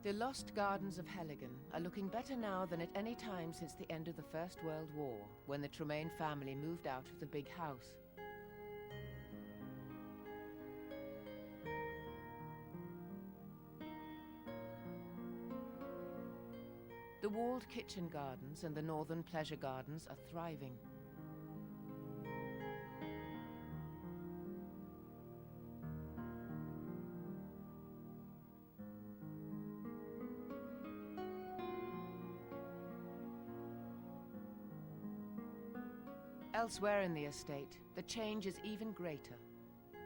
The lost gardens of Heligan are looking better now than at any time since the end of the First World War, when the Tremaine family moved out of the big house. The walled kitchen gardens and the northern pleasure gardens are thriving. Elsewhere in the estate, the change is even greater.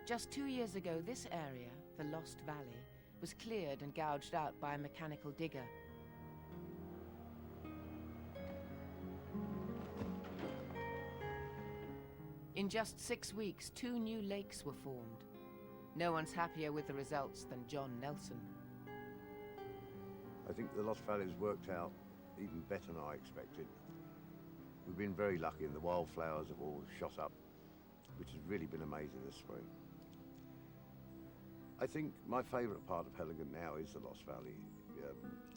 Just 2 years ago, this area, the Lost Valley, was cleared and gouged out by a mechanical digger. In just 6 weeks, 2 new lakes were formed. No one's happier with the results than John Nelson. I think the Lost Valley's worked out even better than I expected. We've been very lucky and the wildflowers have all shot up, which has really been amazing this spring. I think my favourite part of Heligan now is the Lost Valley.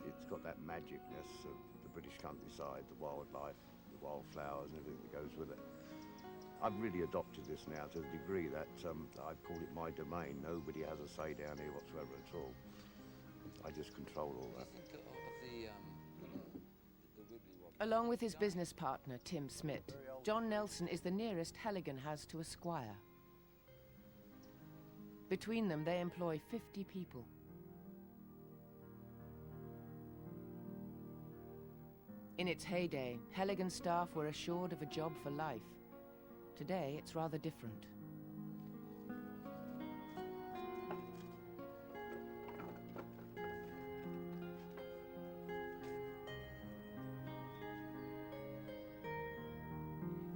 It's got that magicness of the British countryside, the wildlife, the wildflowers and everything that goes with it. I've really adopted this now to the degree that I've called it my domain. Nobody has a say down here whatsoever at all. I just control all that. Along with his business partner, Tim Smith, John Nelson is the nearest Heligan has to a squire. Between them, they employ 50 people. In its heyday, Heligan staff were assured of a job for life. Today, it's rather different.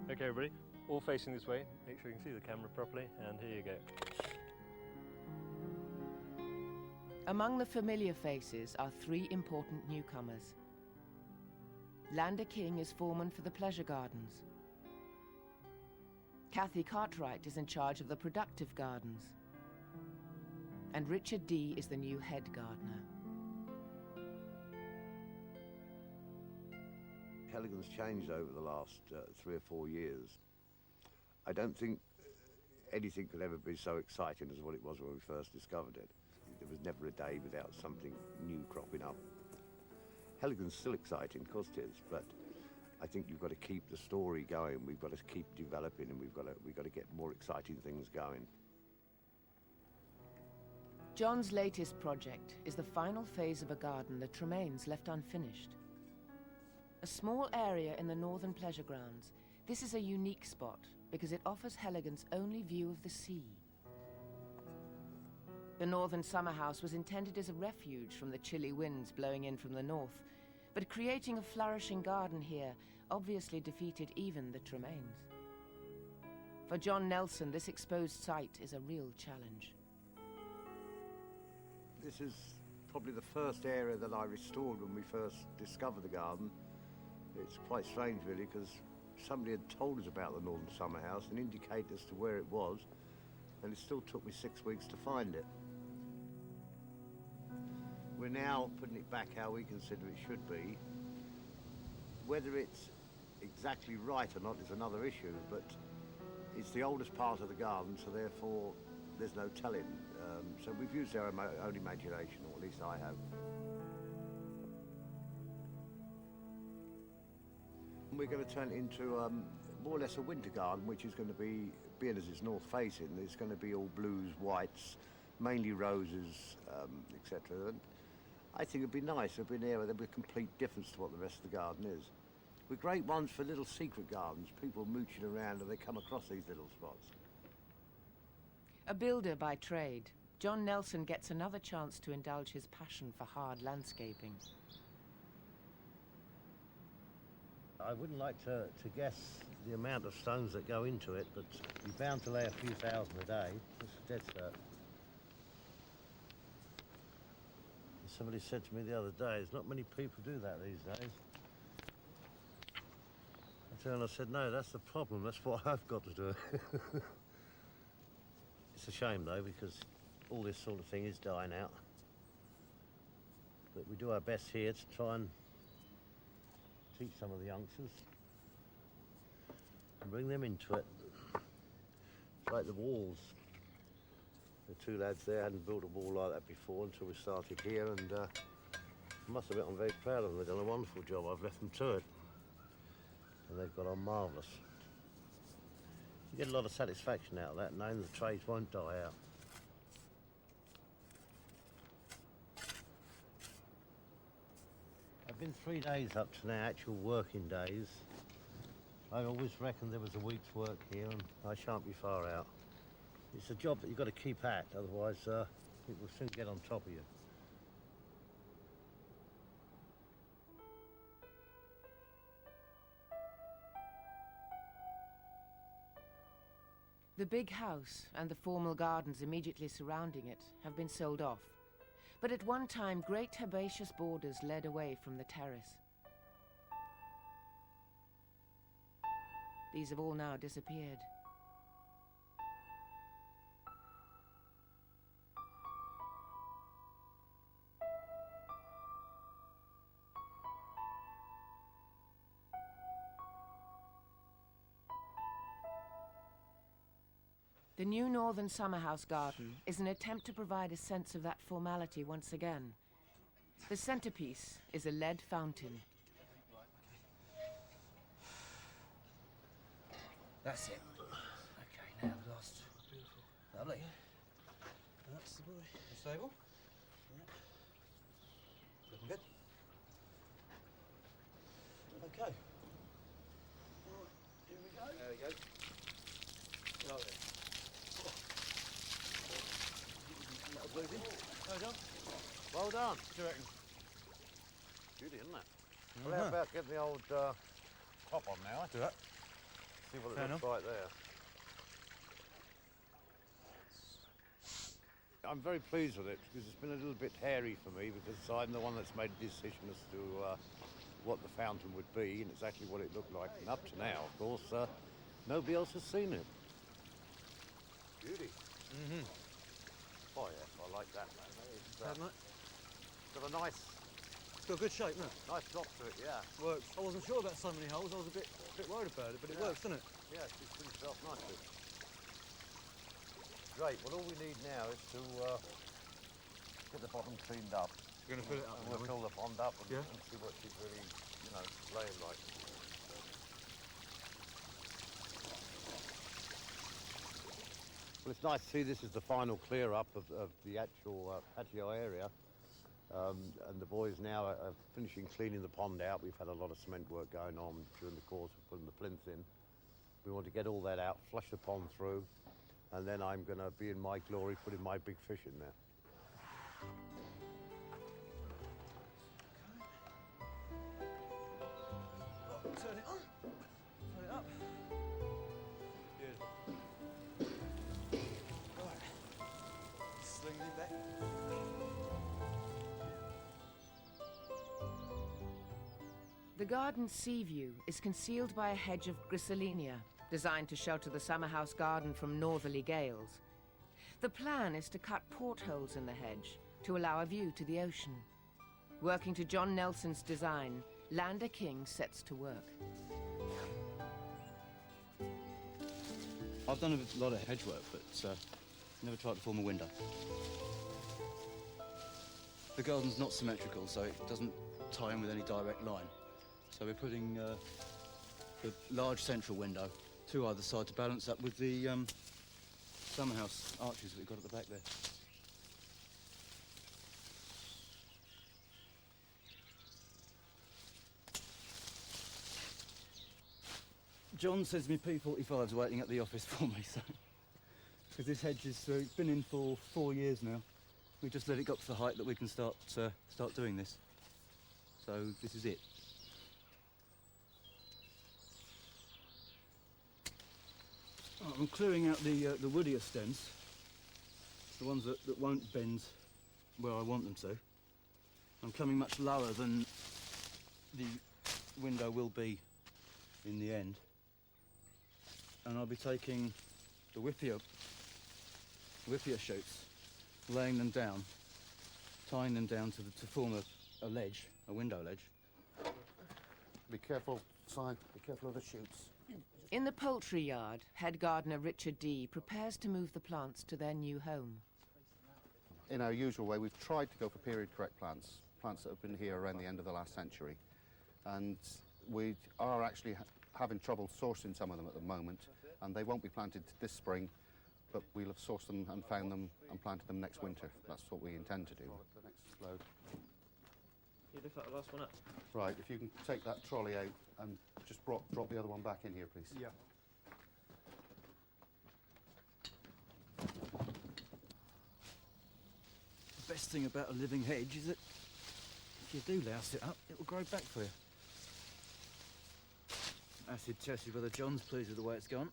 Okay, everybody, all facing this way. Make sure you can see the camera properly, and here you go. Among the familiar faces are 3 important newcomers. Lander King is foreman for the pleasure gardens. Kathy Cartwright is in charge of the productive gardens. And Richard Dee is the new head gardener. Heligan's changed over the last 3 or 4 years. I don't think anything could ever be so exciting as what it was when we first discovered it. There was never a day without something new cropping up. Heligan's still exciting, of course it is, but I think you've got to keep the story going. We've got to keep developing, and we've got to get more exciting things going. John's latest project is the final phase of a garden the Tremaines left unfinished. A small area in the northern pleasure grounds, this is a unique spot because it offers Heligan's only view of the sea. The northern summer house was intended as a refuge from the chilly winds blowing in from the north, but creating a flourishing garden here obviously defeated even the Tremaines. For John Nelson, this exposed site is a real challenge. This is probably the first area that I restored when we first discovered the garden. It's quite strange really, because somebody had told us about the northern summer house and indicated as to where it was, and it still took me 6 weeks to find it. We're now putting it back how we consider it should be. Whether it's exactly right or not is another issue, but it's the oldest part of the garden, so therefore there's no telling. So we've used our own imagination, or at least I have. And we're going to turn it into more or less a winter garden, which is going to be, being as it's north facing, it's going to be all blues, whites, mainly roses, etc. And I think it'd be nice. It'd be an area that would be a complete difference to what the rest of the garden is. We're great ones for little secret gardens, people mooching around and they come across these little spots. A builder by trade, John Nelson gets another chance to indulge his passion for hard landscaping. I wouldn't like to guess the amount of stones that go into it, but you're bound to lay a few thousand a day. That's dead cert. Somebody said to me the other day, there's not many people do that these days. And I said, no, that's the problem. That's what I've got to do. It's a shame, though, because all this sort of thing is dying out. But we do our best here to try and teach some of the youngsters and bring them into it. It's like the walls. The two lads there hadn't built a wall like that before until we started here, and I must admit I'm very proud of them. They've done a wonderful job. I've left them to it, and they've got on marvellous. You get a lot of satisfaction out of that, knowing the trades won't die out. I've been 3 days up to now, actual working days. I always reckoned there was a week's work here, and I shan't be far out. It's a job that you've got to keep at, otherwise it will soon get on top of you. The big house and the formal gardens immediately surrounding it have been sold off, but at one time great herbaceous borders led away from the terrace. These have all now disappeared. The new northern summerhouse garden is an attempt to provide a sense of that formality once again. The centerpiece is a lead fountain. That's it. Okay, now the last. Beautiful. Lovely. That's the boy. The stable? Yeah. Looking good. Okay. Right, here we go. There we go. Lovely. Well done. Well done. What do you reckon? Beauty, isn't it? Well, how about getting the old top on now? Do that. See what it looks like there. I'm very pleased with it because it's been a little bit hairy for me because I'm the one that's made a decision as to what the fountain would be and exactly what it looked like. And up to now, of course, nobody else has seen it. Beauty. Mm-hmm. Oh yes, I like that, man. It's got a nice... It's got a good shape, isn't it? Nice drop to it, yeah. Works. I wasn't sure about so many holes. I was a bit worried about it, but it works, doesn't it? Yeah, it's finished off nicely. Great. Well, all we need now is to get the bottom cleaned up. You're going to fill it up, and we'll fill the pond up and, Yeah. and see what she's really, you know, laying like. Well, it's nice to see this is the final clear up of the actual patio area. And the boys now are finishing cleaning the pond out. We've had a lot of cement work going on during the course of putting the plinth in. We want to get all that out, flush the pond through, and then I'm going to be in my glory putting my big fish in there. Turn it on. Turn it up. Good. Right. Sling it back. The garden's sea view is concealed by a hedge of Griselinia, designed to shelter the summerhouse garden from northerly gales. The plan is to cut portholes in the hedge to allow a view to the ocean. Working to John Nelson's design, Lander King sets to work. I've done a lot of hedge work, but never tried to form a window. The garden's not symmetrical, so it doesn't tie in with any direct line. So we're putting the large central window to either side to balance up with the summerhouse arches that we've got at the back there. John says me P45's waiting at the office for me, so... Because this hedge is it's been in for 4 years now. We just let it get to the height that we can start doing this. So this is it. Oh, I'm clearing out the woodier stems, the ones that won't bend where I want them to. I'm coming much lower than the window will be in the end. And I'll be taking the whippier shoots, laying them down, tying them down to form a ledge, a window ledge. Be careful, Simon. Be careful of the shoots. In the poultry yard, head gardener Richard D prepares to move the plants to their new home. In our usual way, we've tried to go for period correct plants, plants that have been here around the end of the last century. And we are actually having trouble sourcing some of them at the moment, and they won't be planted this spring, but we'll have sourced them and found them and planted them next winter. That's what we intend to do. The next load. You lift that last one up. Right, if you can take that trolley out and just drop the other one back in here, please. Yeah. The best thing about a living hedge is that if you do louse it up, it will grow back for you. Acid tested whether John's pleased with the way it's gone.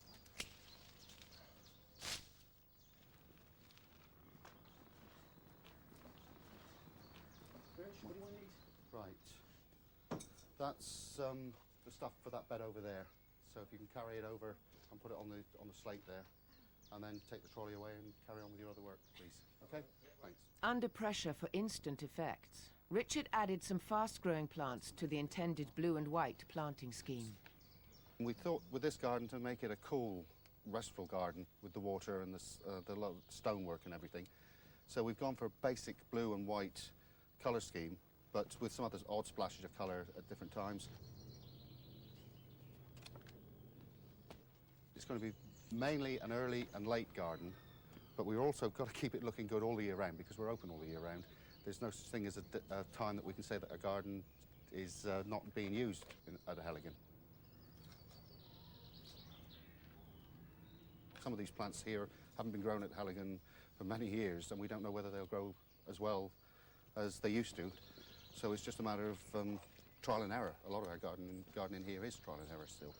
Right. That's the stuff for that bed over there. So if you can carry it over and put it on the slate there, and then take the trolley away and carry on with your other work, please. Okay? Thanks. Under pressure for instant effects, Richard added some fast-growing plants to the intended blue and white planting scheme. We thought with this garden to make it a cool, restful garden with the water and the stonework and everything. So we've gone for a basic blue and white colour scheme, but with some other odd splashes of colour at different times. It's going to be mainly an early and late garden, but we've also got to keep it looking good all the year round because we're open all the year round. There's no such thing as a time that we can say that a garden is not being used at a Heligan. Some of these plants here haven't been grown at Heligan for many years, and we don't know whether they'll grow as well as they used to. So it's just a matter of trial and error. A lot of our gardening here is trial and error still.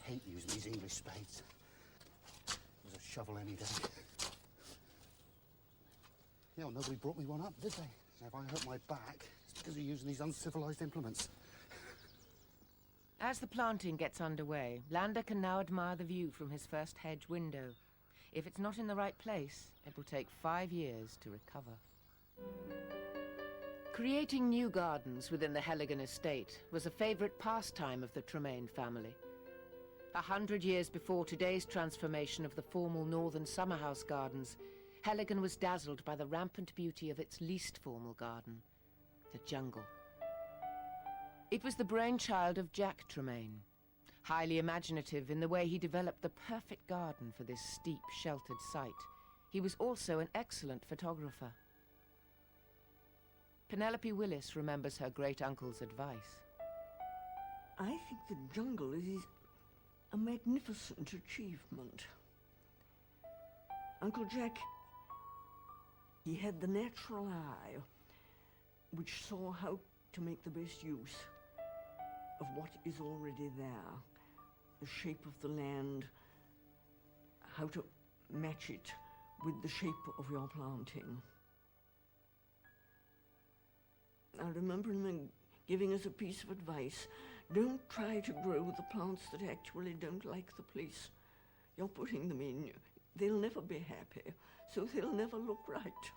Hate using these English spades. There's a shovel any day. You know, nobody brought me one up, did they? Now, if I hurt my back, it's because of using these uncivilized implements. As the planting gets underway, Lander can now admire the view from his first hedge window. If it's not in the right place, it will take 5 years to recover. Creating new gardens within the Heligan estate was a favourite pastime of the Tremaine family. 100 years before today's transformation of the formal northern summerhouse gardens, Heligan was dazzled by the rampant beauty of its least formal garden, the jungle. It was the brainchild of Jack Tremaine, highly imaginative in the way he developed the perfect garden for this steep, sheltered site. He was also an excellent photographer. Penelope Willis remembers her great-uncle's advice. I think the jungle is a magnificent achievement. Uncle Jack, he had the natural eye, which saw how to make the best use of what is already there, the shape of the land, how to match it with the shape of your planting. I remember him giving us a piece of advice. Don't try to grow the plants that actually don't like the place you're putting them in. They'll never be happy, so they'll never look right.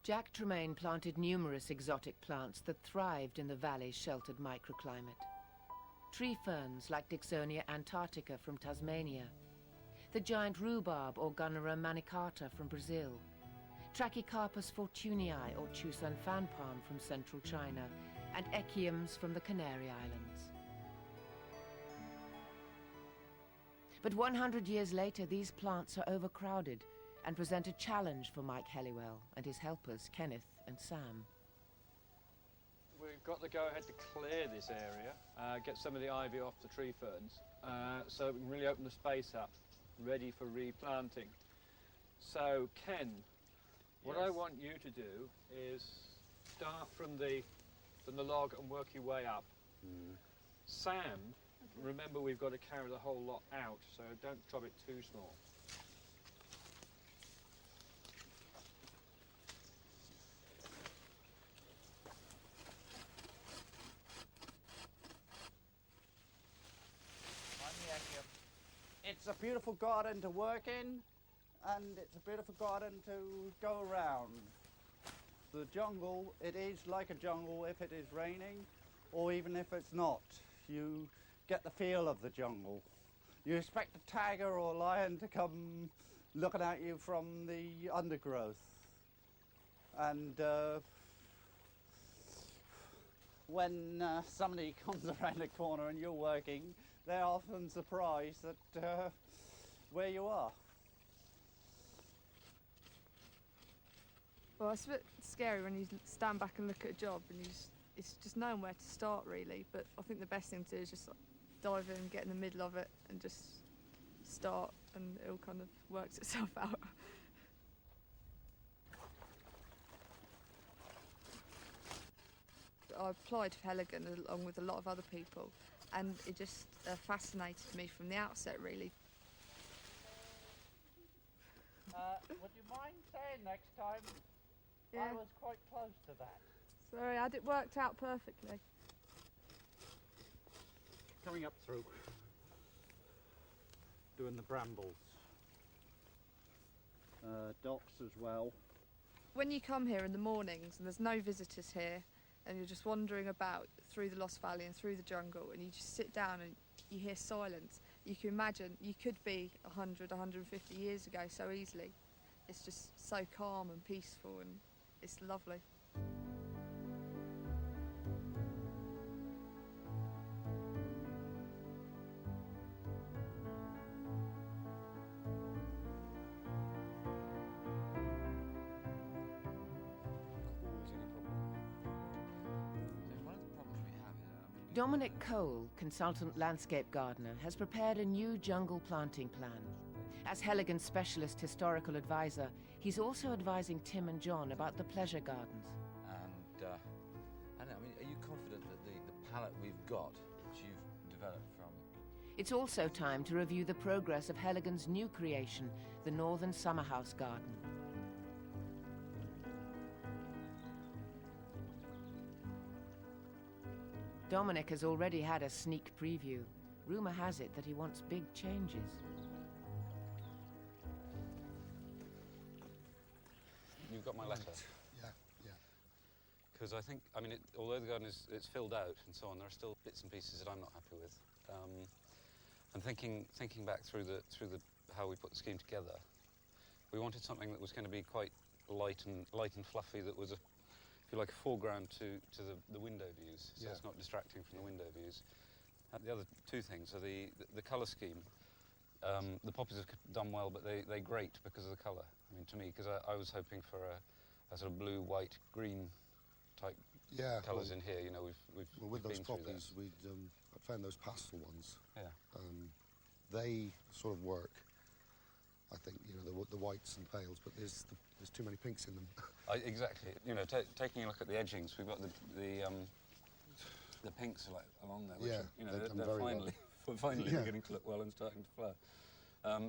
Jack Tremaine planted numerous exotic plants that thrived in the valley's sheltered microclimate. Tree ferns like Dicksonia antarctica from Tasmania, the giant rhubarb or Gunnera manicata from Brazil, Trachycarpus fortunii or Chusan fan palm from central China, and echiums from the Canary Islands. But 100 years later, these plants are overcrowded and present a challenge for Mike Helliwell and his helpers, Kenneth and Sam. We've got to go ahead to clear this area, get some of the ivy off the tree ferns, so we can really open the space up, ready for replanting. So, Ken, what I want you to do is start from the log and work your way up. Sam, remember we've got to carry the whole lot out, so don't chop it too small. It's a beautiful garden to work in, and it's a beautiful garden to go around. The jungle, it is like a jungle if it is raining, or even if it's not. You get the feel of the jungle. You expect a tiger or a lion to come looking at you from the undergrowth. And when somebody comes around the corner and you're working, they're often surprised at where you are. Well, it's a bit scary when you stand back and look at a job and it's just knowing where to start, really. But I think the best thing to do is just like, dive in, get in the middle of it and just start, and it all kind of works itself out. I applied for Heligan along with a lot of other people, and it just fascinated me from the outset, really. Would you mind saying next time? Yeah. I was quite close to that. Sorry, I had it worked out perfectly. Coming up through, doing the brambles. Docks as well. When you come here in the mornings and there's no visitors here, and you're just wandering about through the Lost Valley and through the jungle, and you just sit down and you hear silence, you can imagine you could be 100, 150 years ago so easily. It's just so calm and peaceful, and it's lovely. Dominic Cole, consultant landscape gardener, has prepared a new jungle planting plan. As Heligan's specialist historical advisor, he's also advising Tim and John about the pleasure gardens. And, I don't know, I mean, are you confident that the palette we've got, which you've developed from... It's also time to review the progress of Heligan's new creation, the Northern Summerhouse Garden. Dominic has already had a sneak preview. Rumour has it that he wants big changes. You've got my letter? Yeah, yeah. Because I think, I mean, although the garden it's filled out and so on, there are still bits and pieces that I'm not happy with. And thinking back through how we put the scheme together, we wanted something that was going to be quite light and fluffy, that was if you like, a foreground to the window views, so it's not distracting from the window views. And the other two things are the colour scheme. The poppies have done well, but they grate because of the colour. I mean, to me, because I was hoping for a sort of blue, white, green type colours in here. You know, we've with those been through poppies, we found those pastel ones. Yeah. They sort of work. I think, you know, the whites and pales, but there's too many pinks in them. Exactly. You know, taking a look at the edgings, we've got the pinks are like along there, which are, you know, they're finally finally beginning to look well and starting to flower.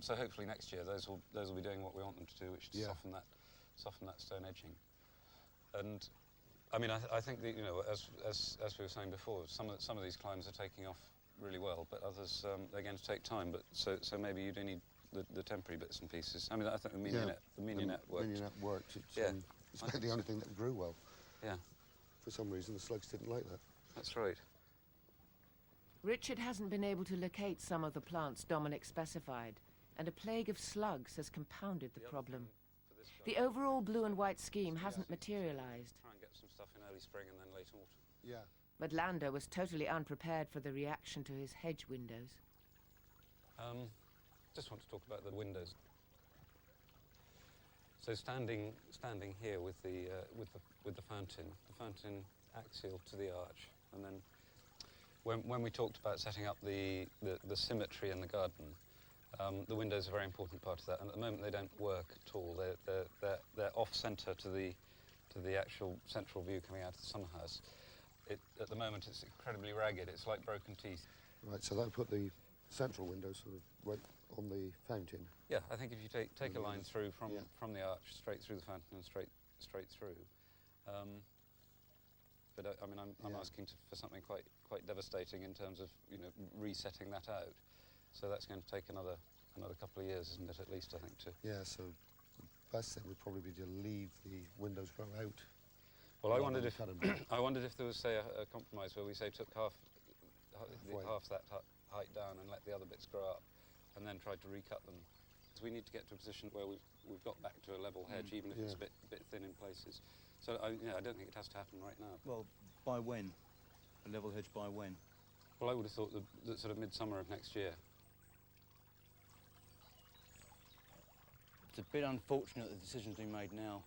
So hopefully next year those will be doing what we want them to do, which is soften that stone edging. And I mean, I think that, you know, as we were saying before, some of these climbs are taking off really well, but others they're going to take time. But so maybe you do need the temporary bits and pieces. I mean, I think the mignonette worked. Mignonette worked. It's about the only thing that grew well. Yeah. For some reason, the slugs didn't like that. That's right. Richard hasn't been able to locate some of the plants Dominic specified, and a plague of slugs has compounded the problem. The overall blue and white scheme hasn't materialized. Try and get some stuff in early spring and then late autumn. Yeah. But Lander was totally unprepared for the reaction to his hedge windows. Just want to talk about the windows. So standing here with the fountain axial to the arch, and then when we talked about setting up the symmetry in the garden, the windows are a very important part of that. And at the moment they don't work at all. They're off centre to the actual central view coming out of the summer house. At the moment it's incredibly ragged. It's like broken teeth. Right. So that'll put the central window sort of right on the fountain. Yeah, I think if you take a line through from the arch straight through the fountain and straight through. But I mean, I'm asking for something quite devastating in terms of, you know, resetting that out. So that's going to take another another couple of years, isn't it, at least, I think, too. Yeah, so the best thing would probably be to leave the windows grow out. Well, I rather wondered than if cut 'em back. I wondered if there was, say, a compromise where we say took half that height down and let the other bits grow up, and then tried to recut them. So we need to get to a position where we've got back to a level hedge, even if it's a bit thin in places. So I don't think it has to happen right now. Well, by when? A level hedge by when? Well, I would have thought the sort of midsummer of next year. It's a bit unfortunate the decision's been made now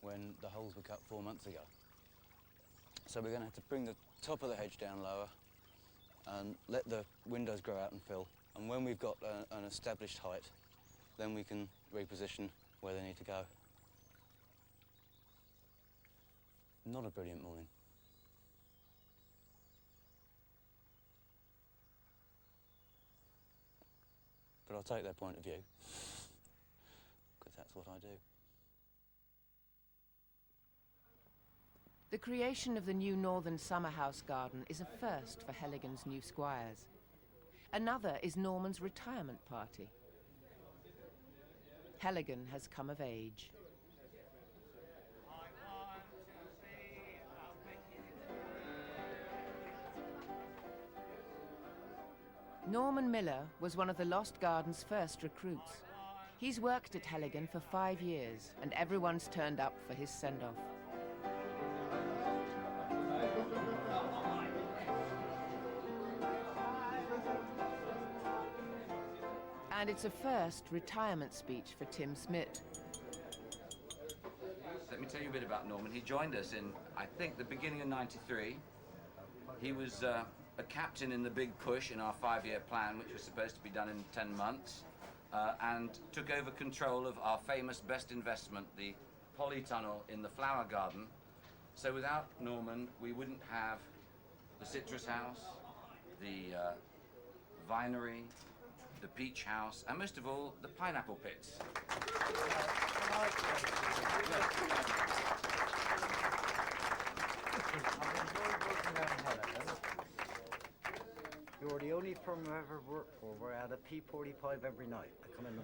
when the holes were cut 4 months ago. So we're going to have to bring the top of the hedge down lower and let the windows grow out and fill. And when we've got an established height, then we can reposition where they need to go. Not a brilliant morning. But I'll take their point of view, because that's what I do. The creation of the new northern summer house garden is a first for Heligan's new squires. Another is Norman's retirement party. Heligan has come of age. Norman Miller was one of the Lost Garden's first recruits. He's worked at Heligan for 5 years, and everyone's turned up for his send-off. And it's a first retirement speech for Tim Smith. Let me tell you a bit about Norman. He joined us in, I think, the beginning of '93. He was a captain in the big push in our 5-year plan, which was supposed to be done in 10 months, and took over control of our famous best investment, the polytunnel in the flower garden. So without Norman, we wouldn't have the citrus house, the vinery, the peach house, and most of all, the pineapple pits. You're the only firm I've ever worked for where I had a P45 every night. I come in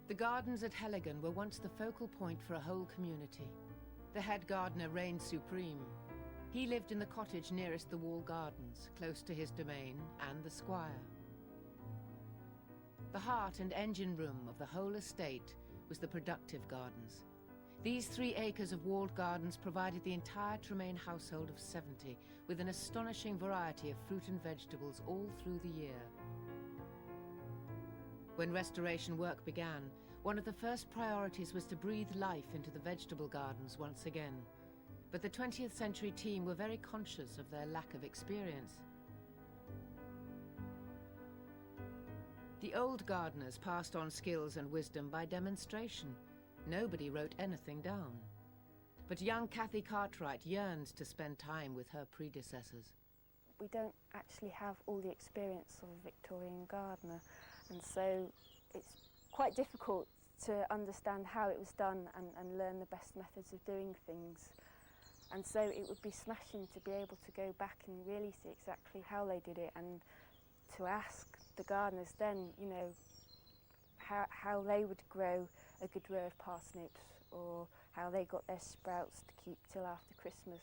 The gardens at Heligan were once the focal point for a whole community. The head gardener reigned supreme. He lived in the cottage nearest the wall gardens, close to his domain and the squire. The heart and engine room of the whole estate was the productive gardens. These 3 acres of walled gardens provided the entire Tremaine household of 70 with an astonishing variety of fruit and vegetables all through the year. When restoration work began, one of the first priorities was to breathe life into the vegetable gardens once again. But the 20th century team were very conscious of their lack of experience. The old gardeners passed on skills and wisdom by demonstration. Nobody wrote anything down. But young Cathy Cartwright yearned to spend time with her predecessors. We don't actually have all the experience of a Victorian gardener, and so it's quite difficult to understand how it was done and learn the best methods of doing things. And so it would be smashing to be able to go back and really see exactly how they did it, and to ask the gardeners then, you know, how they would grow a good row of parsnips, or how they got their sprouts to keep till after Christmas.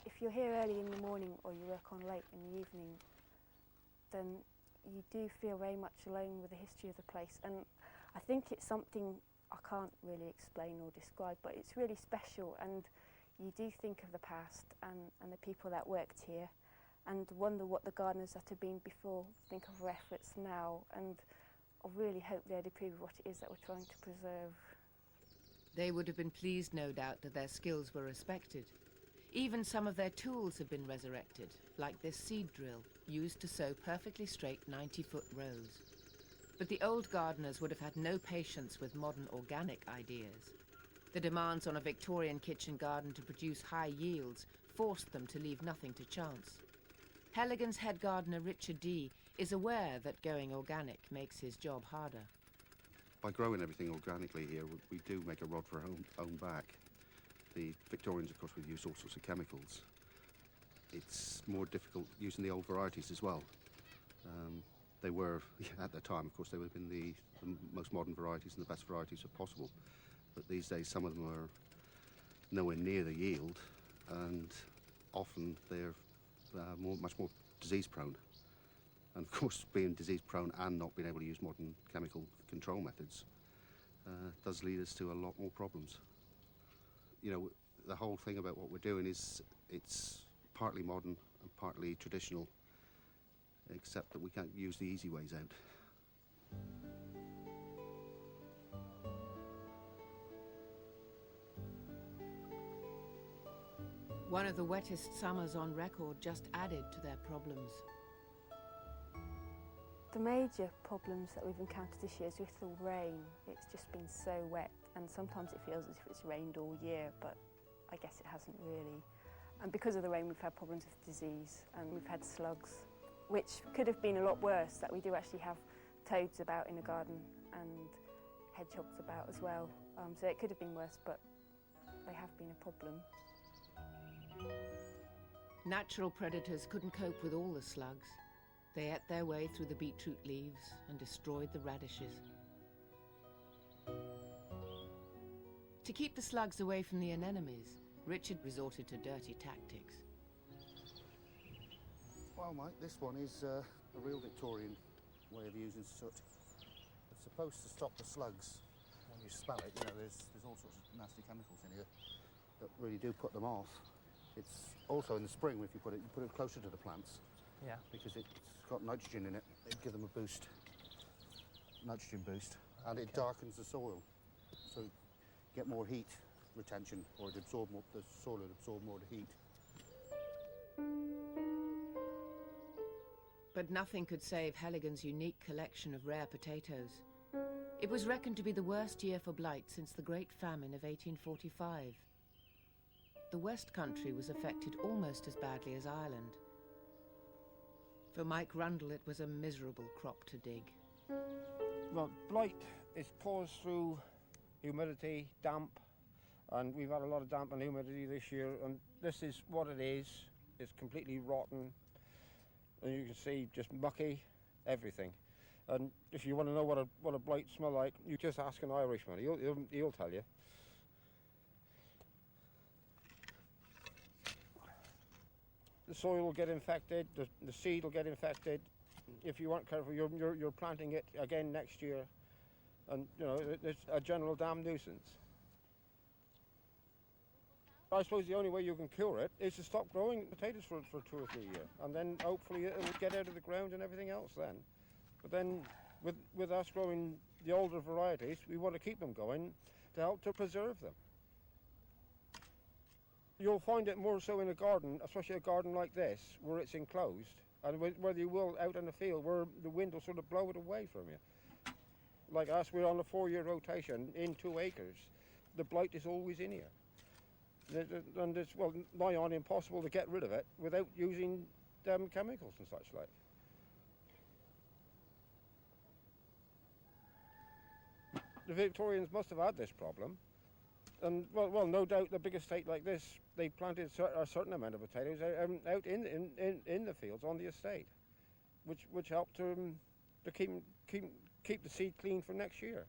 If you're here early in the morning or you work on late in the evening, then you do feel very much alone with the history of the place. And I think it's something I can't really explain or describe, but it's really special, and you do think of the past and the people that worked here and wonder what the gardeners that have been before think of our efforts now, and I really hope they'd approve of what it is that we're trying to preserve. They would have been pleased, no doubt, that their skills were respected. Even some of their tools have been resurrected, like this seed drill, used to sow perfectly straight 90-foot rows. But the old gardeners would have had no patience with modern organic ideas. The demands on a Victorian kitchen garden to produce high yields forced them to leave nothing to chance. Heligan's head gardener Richard D is aware that going organic makes his job harder. By growing everything organically here, we do make a rod for our own back. The Victorians, of course, would use all sorts of chemicals. It's more difficult using the old varieties as well. They were, at the time, of course, they would have been the most modern varieties and the best varieties possible. But these days, some of them are nowhere near the yield, and often they're much more disease-prone. And of course, being disease-prone and not being able to use modern chemical control methods does lead us to a lot more problems. You know, the whole thing about what we're doing is it's partly modern and partly traditional, except that we can't use the easy ways out. One of the wettest summers on record just added to their problems. The major problems that we've encountered this year is with the rain. It's just been so wet, and sometimes it feels as if it's rained all year, but I guess it hasn't really. And because of the rain, we've had problems with disease, and we've had slugs, which could have been a lot worse, that we do actually have toads about in the garden and hedgehogs about as well. So it could have been worse, but they have been a problem. Natural predators couldn't cope with all the slugs. They ate their way through the beetroot leaves and destroyed the radishes. To keep the slugs away from the anemones, Richard resorted to dirty tactics. Well, Mike, this one is a real Victorian way of using soot. It's supposed to stop the slugs. When you smell it, you know, there's all sorts of nasty chemicals in here that really do put them off. It's also in the spring, if you put it closer to the plants. Yeah. Because it's got nitrogen in it. It'd give them a boost, nitrogen boost, and it darkens the soil, so you get more heat retention, or it absorb more. The soil would absorb more of the heat. But nothing could save Heligan's unique collection of rare potatoes. It was reckoned to be the worst year for blight since the Great Famine of 1845. The West Country was affected almost as badly as Ireland. For Mike Rundle, it was a miserable crop to dig. Well, blight is caused through humidity, damp, and we've had a lot of damp and humidity this year, and this is what it is. It's completely rotten, and you can see just mucky, everything. And if you want to know what a blight smell like, you just ask an Irishman, he'll tell you. The soil will get infected, the seed will get infected. If you aren't careful, you're planting it again next year, and you know it's a general damn nuisance. I suppose the only way you can cure it is to stop growing potatoes for 2 or 3 years, and then hopefully it'll get out of the ground and everything else then. But then with us growing the older varieties, we want to keep them going to help to preserve them. You'll find it more so in a garden, especially a garden like this, where it's enclosed, and where you will out in the field, where the wind will sort of blow it away from you. Like us, we're on a 4-year rotation in 2 acres. The blight is always in here. And it's, well, nigh on impossible to get rid of it without using chemicals and such like. The Victorians must have had this problem. And, well, no doubt the big estate like this, they planted a certain amount of potatoes out in the fields on the estate, which helped to keep the seed clean for next year.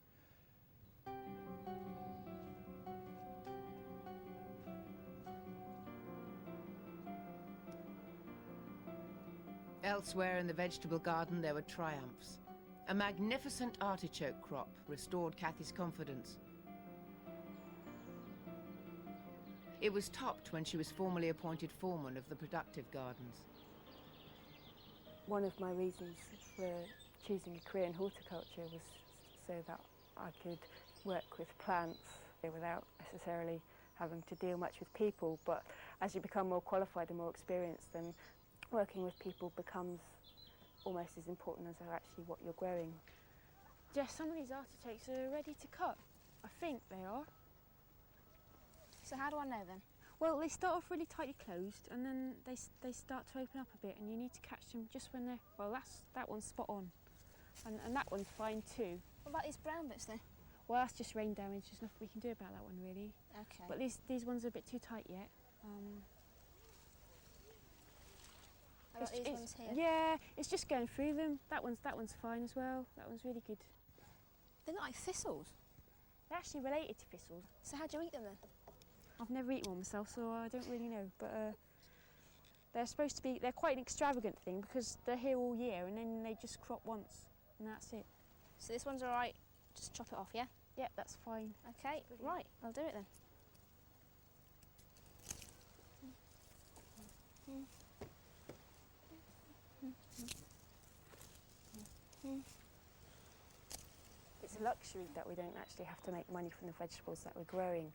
Elsewhere in the vegetable garden there were triumphs. A magnificent artichoke crop restored Cathy's confidence, It was topped when she was formally appointed foreman of the productive gardens. One of my reasons for choosing a career in horticulture was so that I could work with plants without necessarily having to deal much with people. But as you become more qualified and more experienced, then working with people becomes almost as important as actually what you're growing. Jess, some of these artichokes are ready to cut. I think they are. So how do I know then? Well, they start off really tightly closed, and then they start to open up a bit, and you need to catch them just when they're... Well, that one's spot on. And that one's fine too. What about these brown bits then? Well, that's just rain damage. There's nothing we can do about that one, really. Okay. But these ones are a bit too tight yet. How about these ones here? Yeah, it's just going through them. That one's fine as well. That one's really good. They look like thistles. They're actually related to thistles. So how do you eat them then? I've never eaten one myself, so I don't really know. But they're supposed to be... They're quite an extravagant thing because they're here all year and then they just crop once and that's it. So this one's all right. Just chop it off, yeah? Yeah, that's fine. Okay, right, I'll do it then. It's a luxury that we don't actually have to make money from the vegetables that we're growing,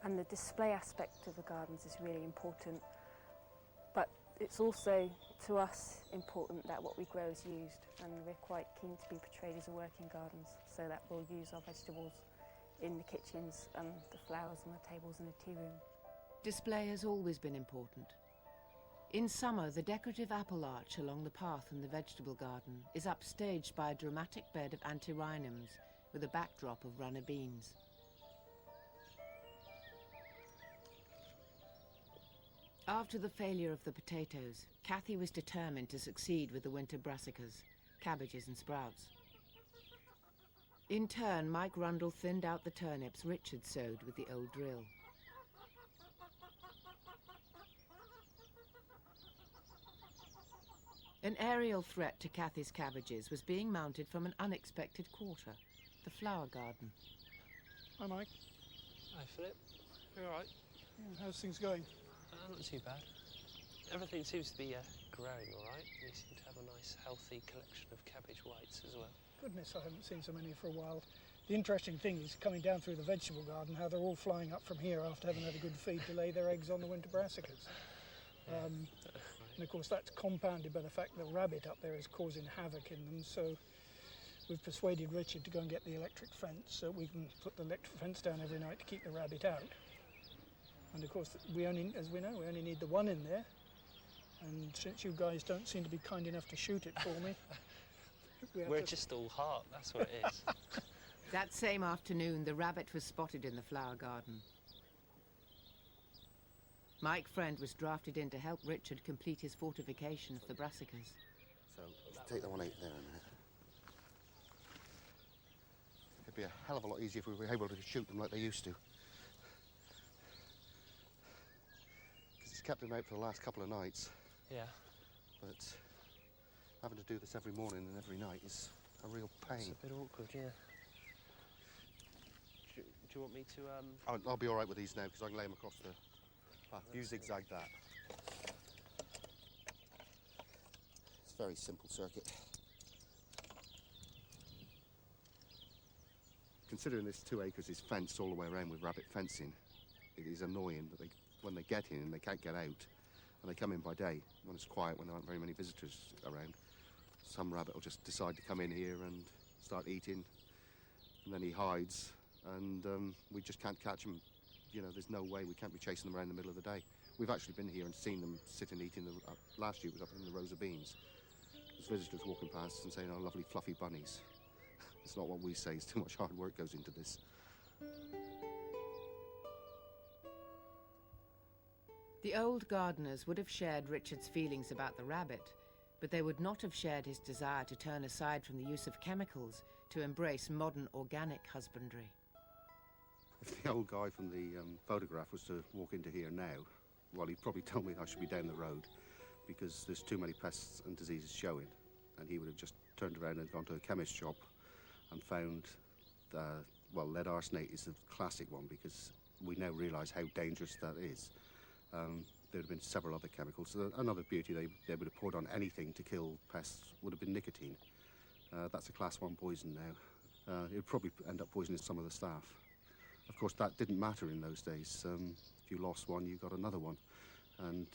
and the display aspect of the gardens is really important. But it's also, to us, important that what we grow is used, and we're quite keen to be portrayed as a working gardens, so that we'll use our vegetables in the kitchens and the flowers on the tables in the tea room. Display has always been important. In summer, the decorative apple arch along the path in the vegetable garden is upstaged by a dramatic bed of antirrhinums with a backdrop of runner beans. After the failure of the potatoes, Cathy was determined to succeed with the winter brassicas, cabbages and sprouts. In turn, Mike Rundle thinned out the turnips Richard sowed with the old drill. An aerial threat to Cathy's cabbages was being mounted from an unexpected quarter, the flower garden. Hi, Mike. Hi, Philip. You all right? Yeah, how's things going? Not too bad. Everything seems to be growing all right. We seem to have a nice, healthy collection of cabbage whites as well. Goodness, I haven't seen so many for a while. The interesting thing is coming down through the vegetable garden, how they're all flying up from here after having had a good feed to lay their eggs on the winter brassicas. And of course that's compounded by the fact that rabbit up there is causing havoc in them, so we've persuaded Richard to go and get the electric fence so we can put the electric fence down every night to keep the rabbit out. And of course, as we know, we only need the one in there. And since you guys don't seem to be kind enough to shoot it for me, we're just all heart, that's what it is. That same afternoon, the rabbit was spotted in the flower garden. Mike Friend was drafted in to help Richard complete his fortification of the brassicas. So, let's take that one out there a minute. It'd be a hell of a lot easier if we were able to shoot them like they used to. Because he's kept them out for the last couple of nights. Yeah. But having to do this every morning and every night is a real pain. It's a bit awkward, yeah. Do you want me to, I'll be all right with these now because I can lay them across the path. You zigzag that. It's a very simple circuit. Considering this 2 acres is fenced all the way around with rabbit fencing, it is annoying that when they get in and they can't get out, and they come in by day, when it's quiet, when there aren't very many visitors around, some rabbit will just decide to come in here and start eating, and then he hides, and we just can't catch him. You know, there's no way we can't be chasing them around the middle of the day. We've actually been here and seen them sitting eating last year it was up in the rows of beans. There's visitors walking past and saying, oh, lovely fluffy bunnies. It's not what we say, it's too much hard work goes into this. The old gardeners would have shared Richard's feelings about the rabbit, but they would not have shared his desire to turn aside from the use of chemicals to embrace modern organic husbandry. If the old guy from the photograph was to walk into here now, well, he'd probably tell me I should be down the road because there's too many pests and diseases showing. And he would have just turned around and gone to a chemist shop and found, well, lead arsenate is the classic one because we now realise how dangerous that is. There have been several other chemicals. So another beauty they would have poured on anything to kill pests would have been nicotine. That's a class 1 poison now. It would probably end up poisoning some of the staff. Of course, that didn't matter in those days. If you lost one, you got another one. And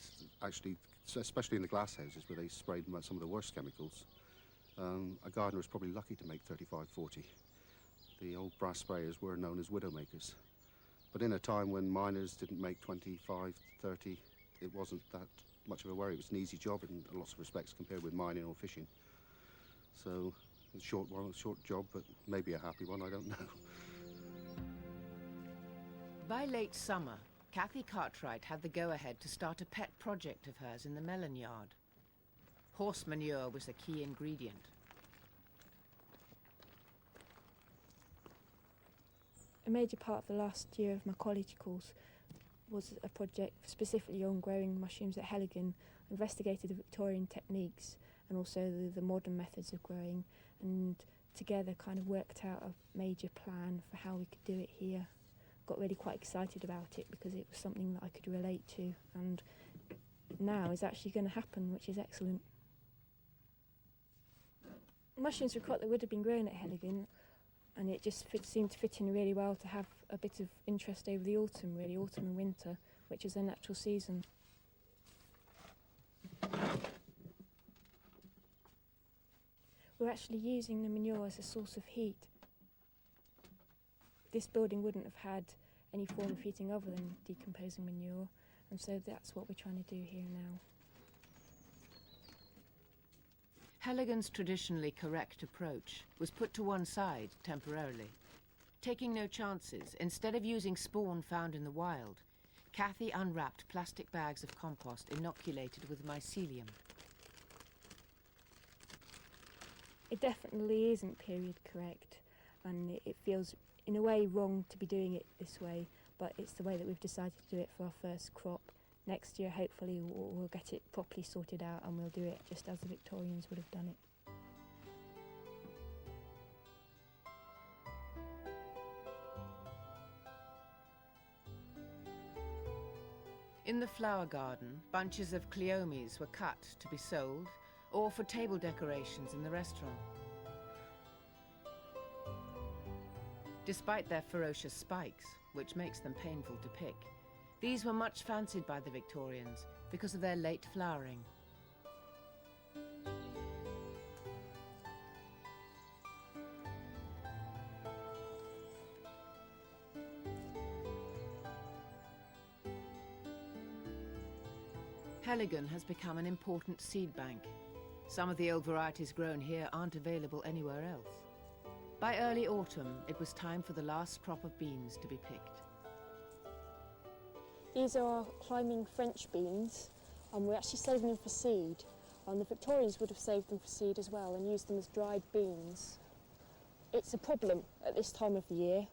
actually, especially in the glass houses where they sprayed some of the worst chemicals, a gardener was probably lucky to make 35, 40. The old brass sprayers were known as widowmakers. But in a time when miners didn't make 25, 30, it wasn't that much of a worry. It was an easy job in lots of respects compared with mining or fishing. So, a short job, but maybe a happy one, I don't know. By late summer, Kathy Cartwright had the go-ahead to start a pet project of hers in the melon yard. Horse manure was a key ingredient. A major part of the last year of my college course was a project specifically on growing mushrooms at Heligan. I investigated the Victorian techniques and also the modern methods of growing, and together kind of worked out a major plan for how we could do it here. Got really quite excited about it because it was something that I could relate to, and now is actually going to happen, which is excellent. Mushrooms were crop that would have been grown at Heligan, and it just seemed to fit in really well to have a bit of interest over the autumn, really, autumn and winter, which is their natural season. We're actually using the manure as a source of heat. This building wouldn't have had any form of heating other than decomposing manure, and so that's what we're trying to do here now. Heligan's traditionally correct approach was put to one side temporarily. Taking no chances, instead of using spawn found in the wild, Kathy unwrapped plastic bags of compost inoculated with mycelium. It definitely isn't period correct, and it feels in a way wrong to be doing it this way, but it's the way that we've decided to do it for our first crop. Next year, hopefully, we'll get it properly sorted out and we'll do it just as the Victorians would have done it. In the flower garden, bunches of cleomes were cut to be sold or for table decorations in the restaurant. Despite their ferocious spikes, which makes them painful to pick, these were much fancied by the Victorians because of their late flowering. Heligan has become an important seed bank. Some of the old varieties grown here aren't available anywhere else. By early autumn, it was time for the last crop of beans to be picked. These are our climbing French beans, and we're actually saving them for seed. The Victorians would have saved them for seed as well and used them as dried beans. It's a problem at this time of the year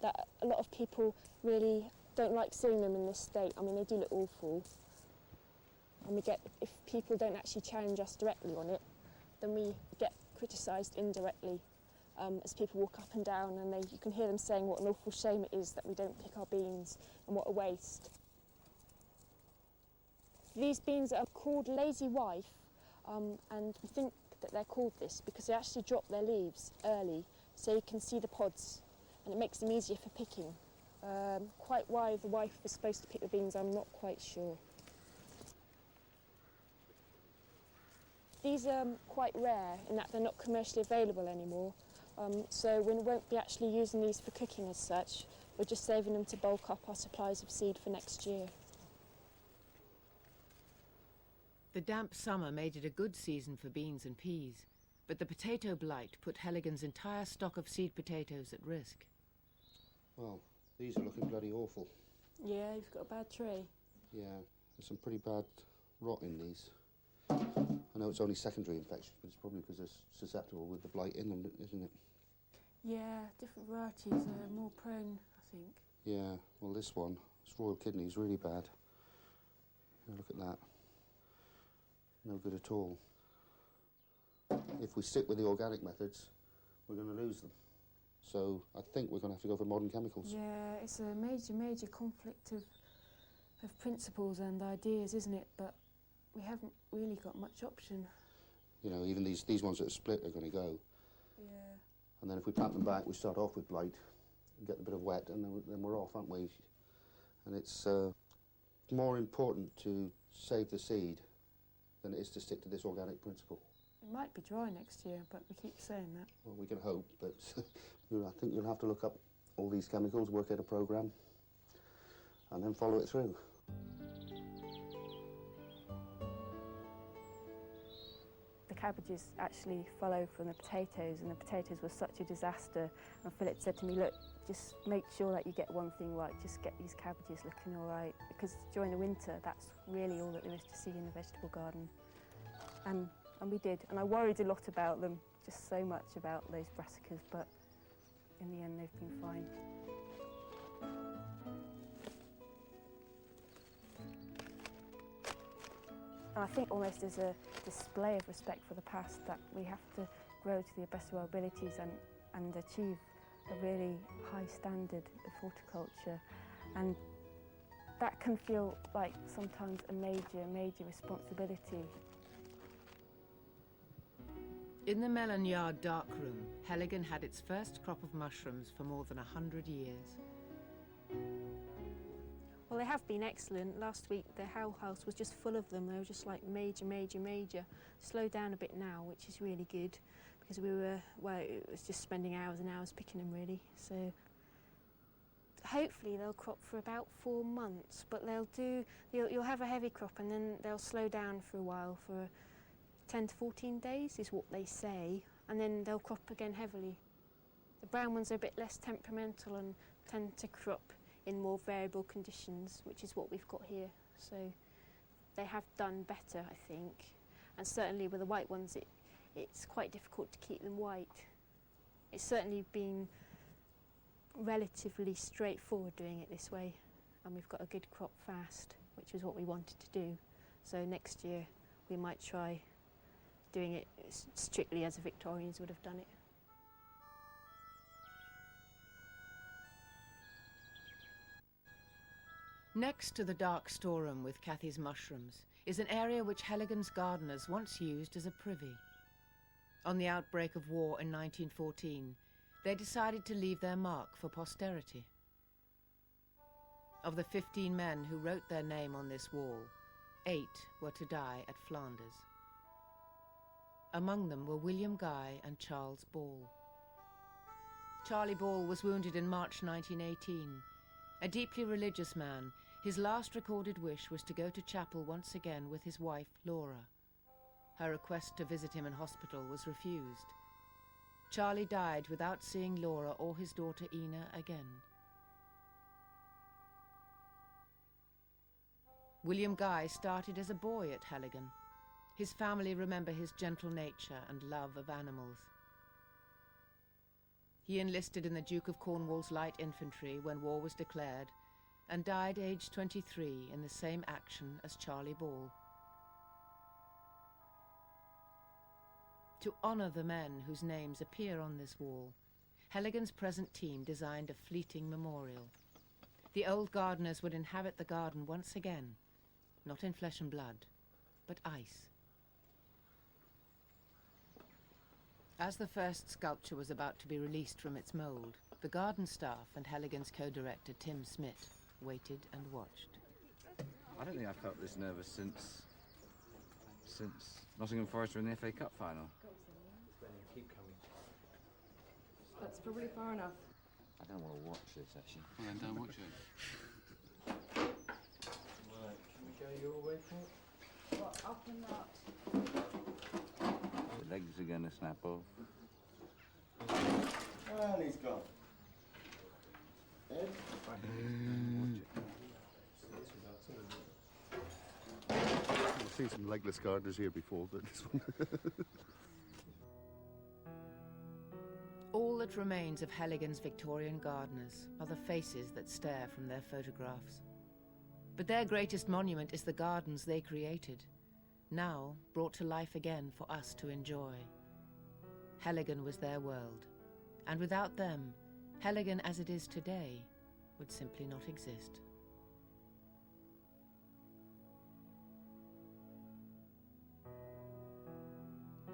that a lot of people really don't like seeing them in this state. I mean, they do look awful. And if people don't actually challenge us directly on it, then we get criticised indirectly as people walk up and down, and you can hear them saying what an awful shame it is that we don't pick our beans and what a waste. These beans are called lazy wife, and we think that they're called this because they actually drop their leaves early so you can see the pods, and it makes them easier for picking. Quite why the wife was supposed to pick the beans, I'm not quite sure. These are quite rare in that they're not commercially available anymore, so we won't be actually using these for cooking as such. We're just saving them to bulk up our supplies of seed for next year. The damp summer made it a good season for beans and peas, but the potato blight put Heligan's entire stock of seed potatoes at risk. Well, these are looking bloody awful. Yeah, you've got a bad tree. Yeah, there's some pretty bad rot in these. I know it's only secondary infection, but it's probably because they're susceptible with the blight in them, isn't it? Yeah, different varieties are more prone, I think. Yeah, well this one, this royal kidney is really bad. Yeah, look at that. No good at all. If we stick with the organic methods, we're going to lose them. So I think we're going to have to go for modern chemicals. Yeah, it's a major conflict of principles and ideas, isn't it? But we haven't really got much option. You know, even these ones that are split are going to go. Yeah. And then if we plant them back, we start off with blight, get a bit of wet, and then we're off, aren't we? And it's more important to save the seed than it is to stick to this organic principle. It might be dry next year, but we keep saying that. Well, we can hope, but I think you'll have to look up all these chemicals, work out a programme, and then follow it through. The cabbages actually follow from the potatoes, and the potatoes were such a disaster. And Philip said to me, look, just make sure that you get one thing right, just get these cabbages looking all right, because during the winter, that's really all that there is to see in a vegetable garden. And we did, and I worried a lot about them, just so much about those brassicas, but in the end they've been fine. And I think almost as a display of respect for the past, that we have to grow to the best of our abilities and achieve a really high standard of horticulture. And that can feel like sometimes a major responsibility. In the melon yard darkroom, Heligan had its first crop of mushrooms for more than 100 years. Well, they have been excellent. Last week the how house was just full of them. They were just like major. Slowed down a bit now, which is really good, because we were, well, it was just spending hours and hours picking them really. So hopefully they'll crop for about 4 months, but you'll have a heavy crop and then they'll slow down for a while, for 10 to 14 days is what they say, and then they'll crop again heavily. The brown ones are a bit less temperamental and tend to crop in more variable conditions, which is what we've got here. So they have done better, I think. And certainly with the white ones, it's quite difficult to keep them white. It's certainly been relatively straightforward doing it this way, and we've got a good crop fast, which is what we wanted to do. So next year we might try doing it strictly as the Victorians would have done it. Next to the dark storeroom with Cathy's mushrooms is an area which Heligan's gardeners once used as a privy. On the outbreak of war in 1914, they decided to leave their mark for posterity. Of the 15 men who wrote their name on this wall, 8 were to die at Flanders. Among them were William Guy and Charles Ball. Charlie Ball was wounded in March 1918. A deeply religious man, his last recorded wish was to go to chapel once again with his wife, Laura. Her request to visit him in hospital was refused. Charlie died without seeing Laura or his daughter Ina again. William Guy started as a boy at Heligan. His family remember his gentle nature and love of animals. He enlisted in the Duke of Cornwall's Light Infantry when war was declared, and died aged 23 in the same action as Charlie Ball. To honour the men whose names appear on this wall, Heligan's present team designed a fleeting memorial. The old gardeners would inhabit the garden once again, not in flesh and blood, but ice. As the first sculpture was about to be released from its mould, the garden staff and Heligan's co-director Tim Smith waited and watched. I don't think I've felt this nervous since Nottingham Forest were in the FA Cup final. That's probably far enough. I don't want to watch this actually. Well then don't watch it. Right, can we go your way for it? What, up and up? The legs are going to snap off. And he's gone. Ed? I've seen some legless gardeners here before, but this one... All that remains of Heligan's Victorian gardeners are the faces that stare from their photographs. But their greatest monument is the gardens they created, now brought to life again for us to enjoy. Heligan was their world, and without them, Heligan as it is today would simply not exist.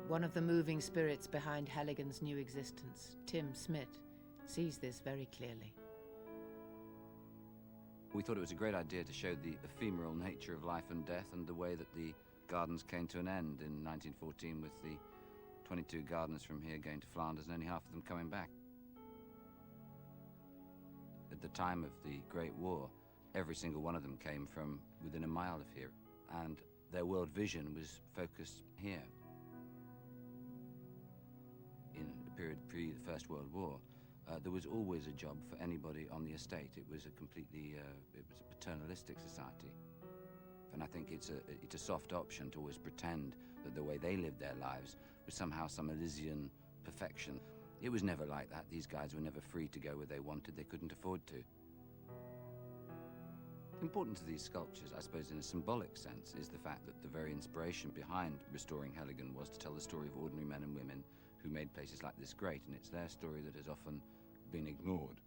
One of the moving spirits behind Heligan's new existence, Tim Smith, sees this very clearly. We thought it was a great idea to show the ephemeral nature of life and death and the way that the gardens came to an end in 1914 with the 22 gardeners from here going to Flanders and only half of them coming back. At the time of the Great War, every single one of them came from within a mile of here, and their world vision was focused here. In the period pre the First World War, there was always a job for anybody on the estate. It was a completely, it was a paternalistic society. And I think it's a soft option to always pretend that the way they lived their lives was somehow some Elysian perfection. It was never like that. These guys were never free to go where they wanted. They couldn't afford to. The importance of these sculptures, I suppose in a symbolic sense, is the fact that the very inspiration behind restoring Heligan was to tell the story of ordinary men and women who made places like this great, and it's their story that has often been ignored.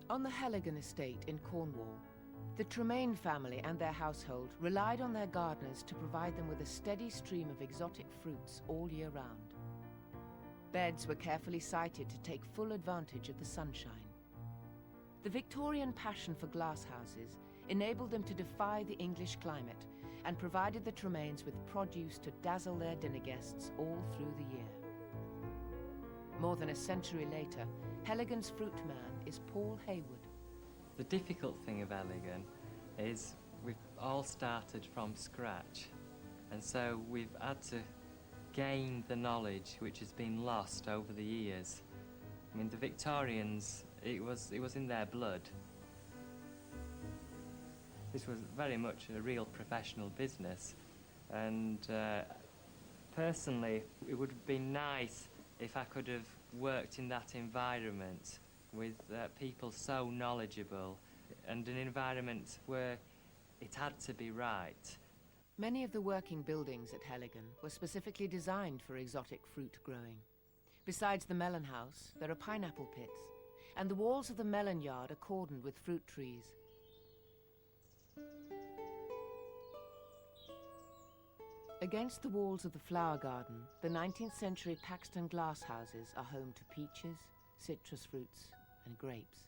On the Heligan estate in Cornwall, the Tremaine family and their household relied on their gardeners to provide them with a steady stream of exotic fruits all year round. Beds were carefully sited to take full advantage of the sunshine. The Victorian passion for glasshouses enabled them to defy the English climate and provided the Tremaines with produce to dazzle their dinner guests all through the year. More than a century later, Heligan's fruit man is Paul Haywood. The difficult thing of Heligan is we've all started from scratch, and so we've had to gain the knowledge which has been lost over the years. I mean, the Victorians, it was in their blood. This was very much a real professional business, and personally, it would have been nice if I could have worked in that environment with people so knowledgeable and an environment where it had to be right. Many of the working buildings at Heligan were specifically designed for exotic fruit growing. Besides the melon house, there are pineapple pits, and the walls of the melon yard are cordoned with fruit trees. Against the walls of the flower garden, the 19th century Paxton glass houses are home to peaches, citrus fruits, and grapes.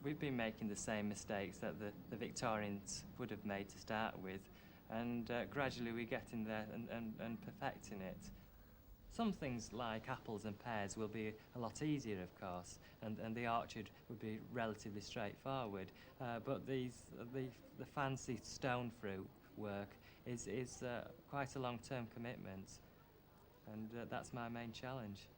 We've been making the same mistakes that the Victorians would have made to start with, and gradually we're getting there and perfecting it. Some things like apples and pears will be a lot easier, of course, and the orchard would be relatively straightforward, but the fancy stone fruit work is quite a long-term commitment, and that's my main challenge.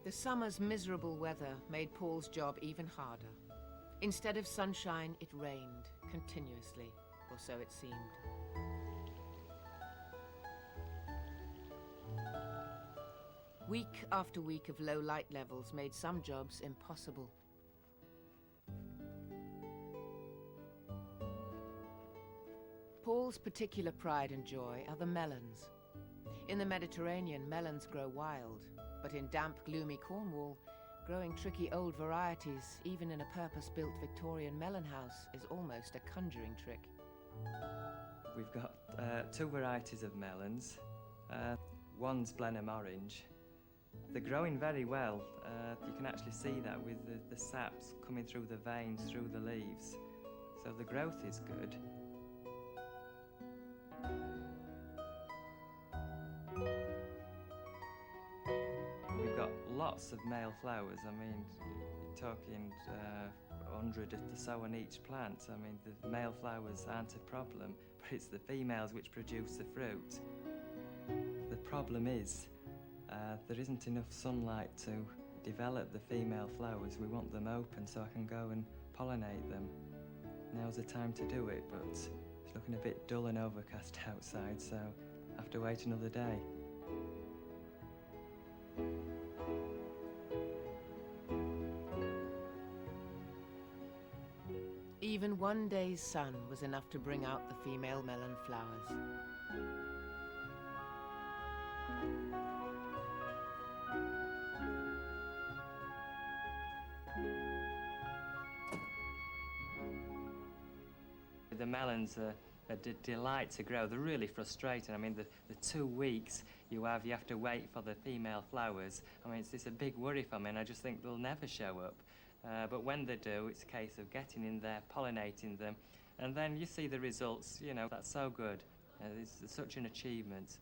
The summer's miserable weather made Paul's job even harder. Instead of sunshine, it rained continuously, or so it seemed. Week after week of low light levels made some jobs impossible. Paul's particular pride and joy are the melons. In the Mediterranean, melons grow wild, but in damp, gloomy Cornwall, growing tricky old varieties, even in a purpose-built Victorian melon house, is almost a conjuring trick. We've got two varieties of melons. One's Blenheim Orange. They're growing very well. You can actually see that with the saps coming through the veins, through the leaves. So the growth is good. We've got lots of male flowers. I mean, you're talking 100 or so on each plant. I mean, the male flowers aren't a problem, but it's the females which produce the fruit. The problem is There isn't enough sunlight to develop the female flowers. We want them open so I can go and pollinate them. Now's the time to do it, but it's looking a bit dull and overcast outside, so I have to wait another day. Even one day's sun was enough to bring out the female melon flowers. The melons are a delight to grow. They're really frustrating. I mean, the 2 weeks you have to wait for the female flowers. I mean, it's a big worry for me, and I just think they'll never show up. But when they do, it's a case of getting in there, pollinating them, and then you see the results. You know, that's so good. It's such an achievement.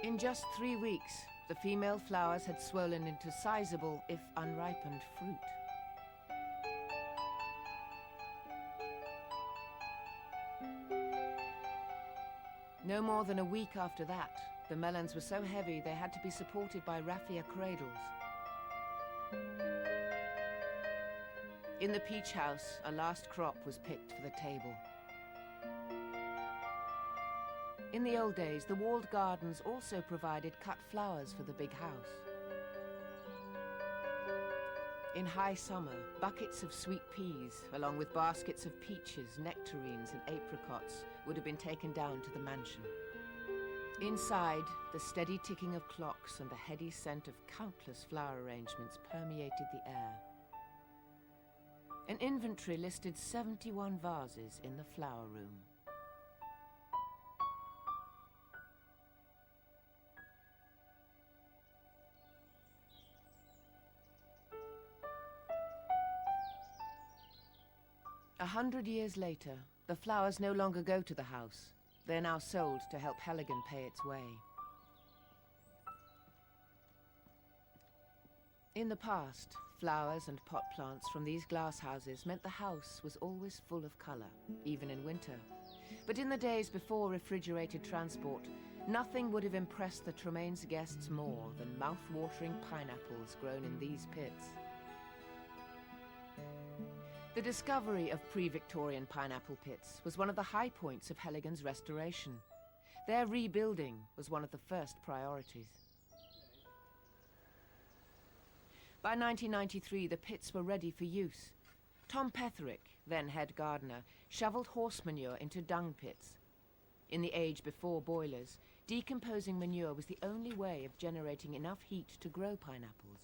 In just 3 weeks, the female flowers had swollen into sizable, if unripened, fruit. No more than a week after that, the melons were so heavy they had to be supported by raffia cradles. In the peach house, a last crop was picked for the table. In the old days, the walled gardens also provided cut flowers for the big house. In high summer, buckets of sweet peas, along with baskets of peaches, nectarines and apricots, would have been taken down to the mansion. Inside, the steady ticking of clocks and the heady scent of countless flower arrangements permeated the air. An inventory listed 71 vases in the flower room. A 100 years later, the flowers no longer go to the house. They're now sold to help Heligan pay its way. In the past, flowers and pot plants from these glass houses meant the house was always full of colour, even in winter. But in the days before refrigerated transport, nothing would have impressed the Tremaines' guests more than mouth-watering pineapples grown in these pits. The discovery of pre-Victorian pineapple pits was one of the high points of Heligan's restoration. Their rebuilding was one of the first priorities. By 1993, the pits were ready for use. Tom Petherick, then head gardener, shovelled horse manure into dung pits. In the age before boilers, decomposing manure was the only way of generating enough heat to grow pineapples.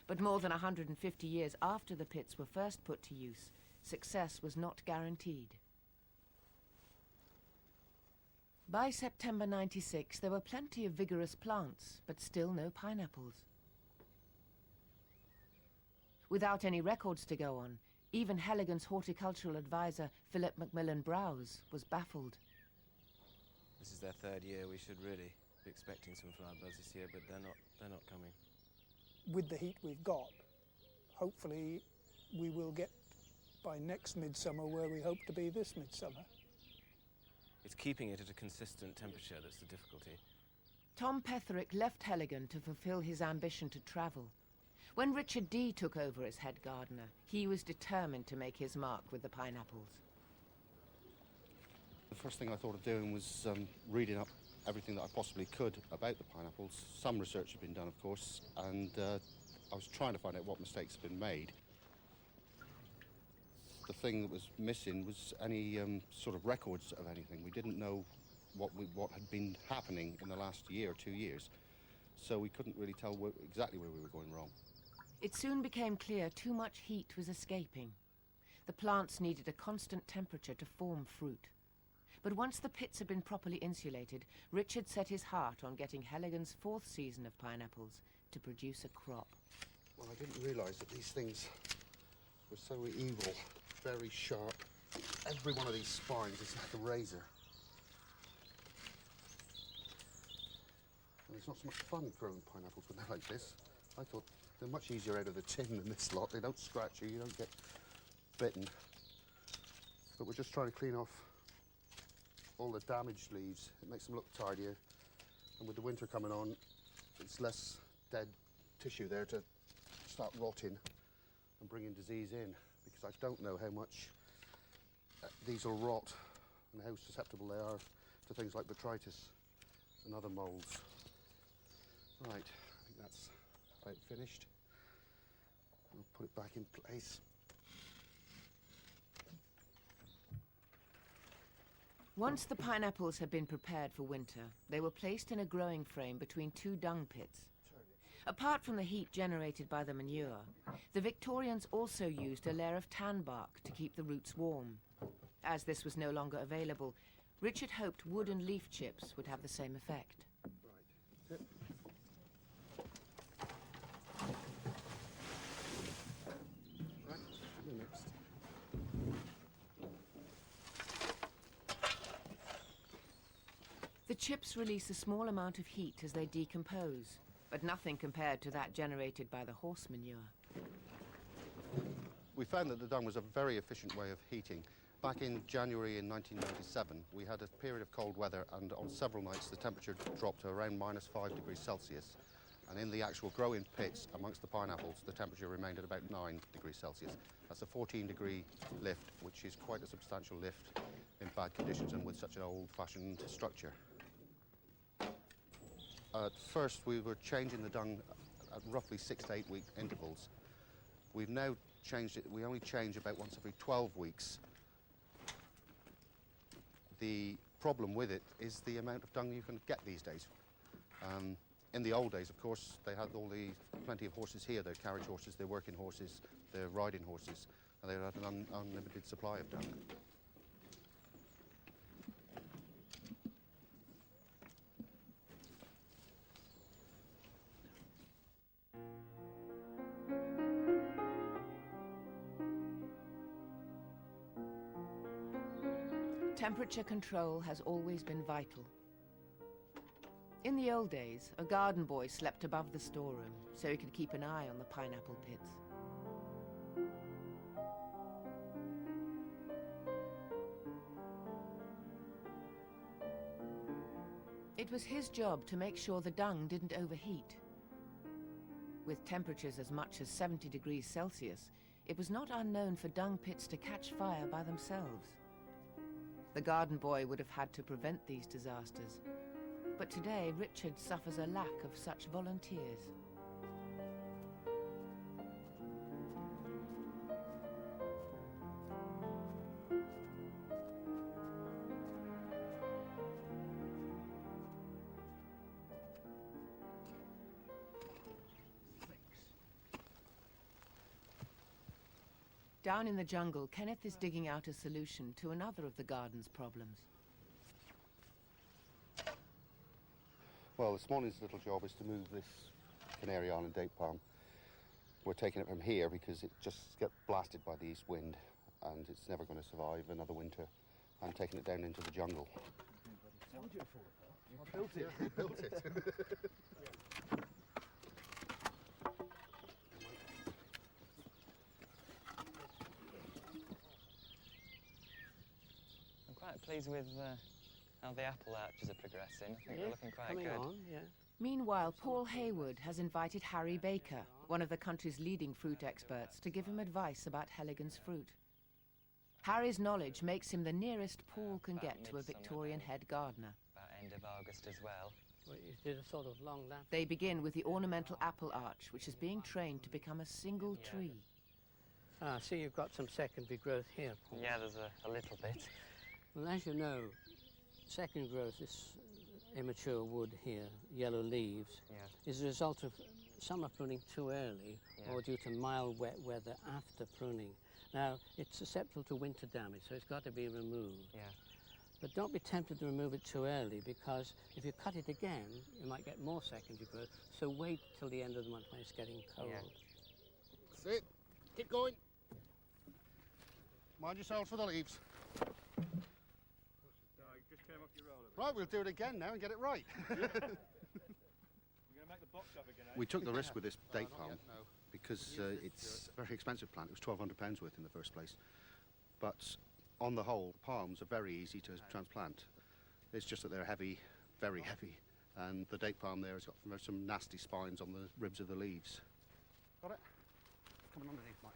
But more than 150 years after the pits were first put to use, success was not guaranteed. By September 96, there were plenty of vigorous plants, but still no pineapples. Without any records to go on, even Heligan's horticultural advisor, Philip Macmillan Browse, was baffled. This is their 3rd year. We should really be expecting some flower buds this year, but they're not coming. With the heat we've got, hopefully we will get by next midsummer where we hope to be this midsummer. It's keeping it at a consistent temperature that's the difficulty. Tom Petherick left Heligan to fulfill his ambition to travel. When Richard Dee took over as head gardener, he was determined to make his mark with the pineapples. The first thing I thought of doing was reading up everything that I possibly could about the pineapples. Some research had been done, of course, and I was trying to find out what mistakes had been made. The thing that was missing was any sort of records of anything. We didn't know what had been happening in the last year or 2 years, so we couldn't really tell exactly where we were going wrong. It soon became clear too much heat was escaping. The plants needed a constant temperature to form fruit. But once the pits had been properly insulated, Richard set his heart on getting Heligan's 4th season of pineapples to produce a crop. Well, I didn't realise that these things were so evil, very sharp. Every one of these spines is like a razor. And it's not so much fun growing pineapples when they're like this. I thought they're much easier out of the tin than this lot. They don't scratch you, you don't get bitten. But we're just trying to clean off all the damaged leaves. It makes them look tidier. And with the winter coming on, it's less dead tissue there to start rotting and bringing disease in, because I don't know how much these will rot and how susceptible they are to things like botrytis and other moulds. Right, I think that's about finished. I'll put it back in place. Once the pineapples had been prepared for winter, they were placed in a growing frame between two dung pits. Apart from the heat generated by the manure, the Victorians also used a layer of tan bark to keep the roots warm. As this was no longer available, Richard hoped wood and leaf chips would have the same effect. The chips release a small amount of heat as they decompose, but nothing compared to that generated by the horse manure. We found that the dung was a very efficient way of heating. Back in January in 1997, we had a period of cold weather, and on several nights the temperature dropped to around -5 degrees Celsius. And in the actual growing pits amongst the pineapples, the temperature remained at about 9 degrees Celsius. That's a 14-degree lift, which is quite a substantial lift in bad conditions and with such an old-fashioned structure. At first, we were changing the dung at roughly 6 to 8 week intervals. We've now changed it. We only change about once every 12 weeks. The problem with it is the amount of dung you can get these days. In the old days, of course, they had plenty of horses here. They're carriage horses, they're working horses, they're riding horses, and they had an unlimited supply of dung. Temperature control has always been vital. In the old days, a garden boy slept above the storeroom so he could keep an eye on the pineapple pits. It was his job to make sure the dung didn't overheat. With temperatures as much as 70 degrees Celsius, it was not unknown for dung pits to catch fire by themselves. The garden boy would have had to prevent these disasters. But today, Richard suffers a lack of such volunteers. Down in the jungle, Kenneth is digging out a solution to another of the garden's problems. Well, this morning's little job is to move this Canary Island date palm. We're taking it from here because it just gets blasted by the east wind and it's never going to survive another winter. I'm taking it down into the jungle. How would you afford it? I built it. Yeah, he built it. I'm quite pleased with how the apple arches are progressing. I think they're looking quite coming good. on, yeah. Meanwhile, Paul Haywood has invited Harry Baker, one of the country's leading fruit experts, to give him advice about Heligan's fruit. Harry's knowledge makes him the nearest Paul can get to a Victorian head gardener. About end of August as well. Well, you did a sort of long lap. They begin with the ornamental apple arch, which is being trained to become a single tree. Ah, see, you've got some secondary growth here, Paul. Yeah, there's a little bit. Well, as you know, secondary growth, this immature wood here, yellow leaves, is a result of summer pruning too early or due to mild wet weather after pruning. Now, it's susceptible to winter damage, so it's got to be removed. Yeah. But don't be tempted to remove it too early, because if you cut it again, you might get more secondary growth. So wait till the end of the month when it's getting cold. That's it. Keep going. Mind yourselves for the leaves. Right, we'll do it again now and get it right. We took the risk with this date palm because it's a very expensive plant. It was £1,200 worth in the first place. But on the whole, palms are very easy to transplant. It's just that they're heavy, very heavy, And the date palm there has got some nasty spines on the ribs of the leaves. Got it? Coming underneath, Mike.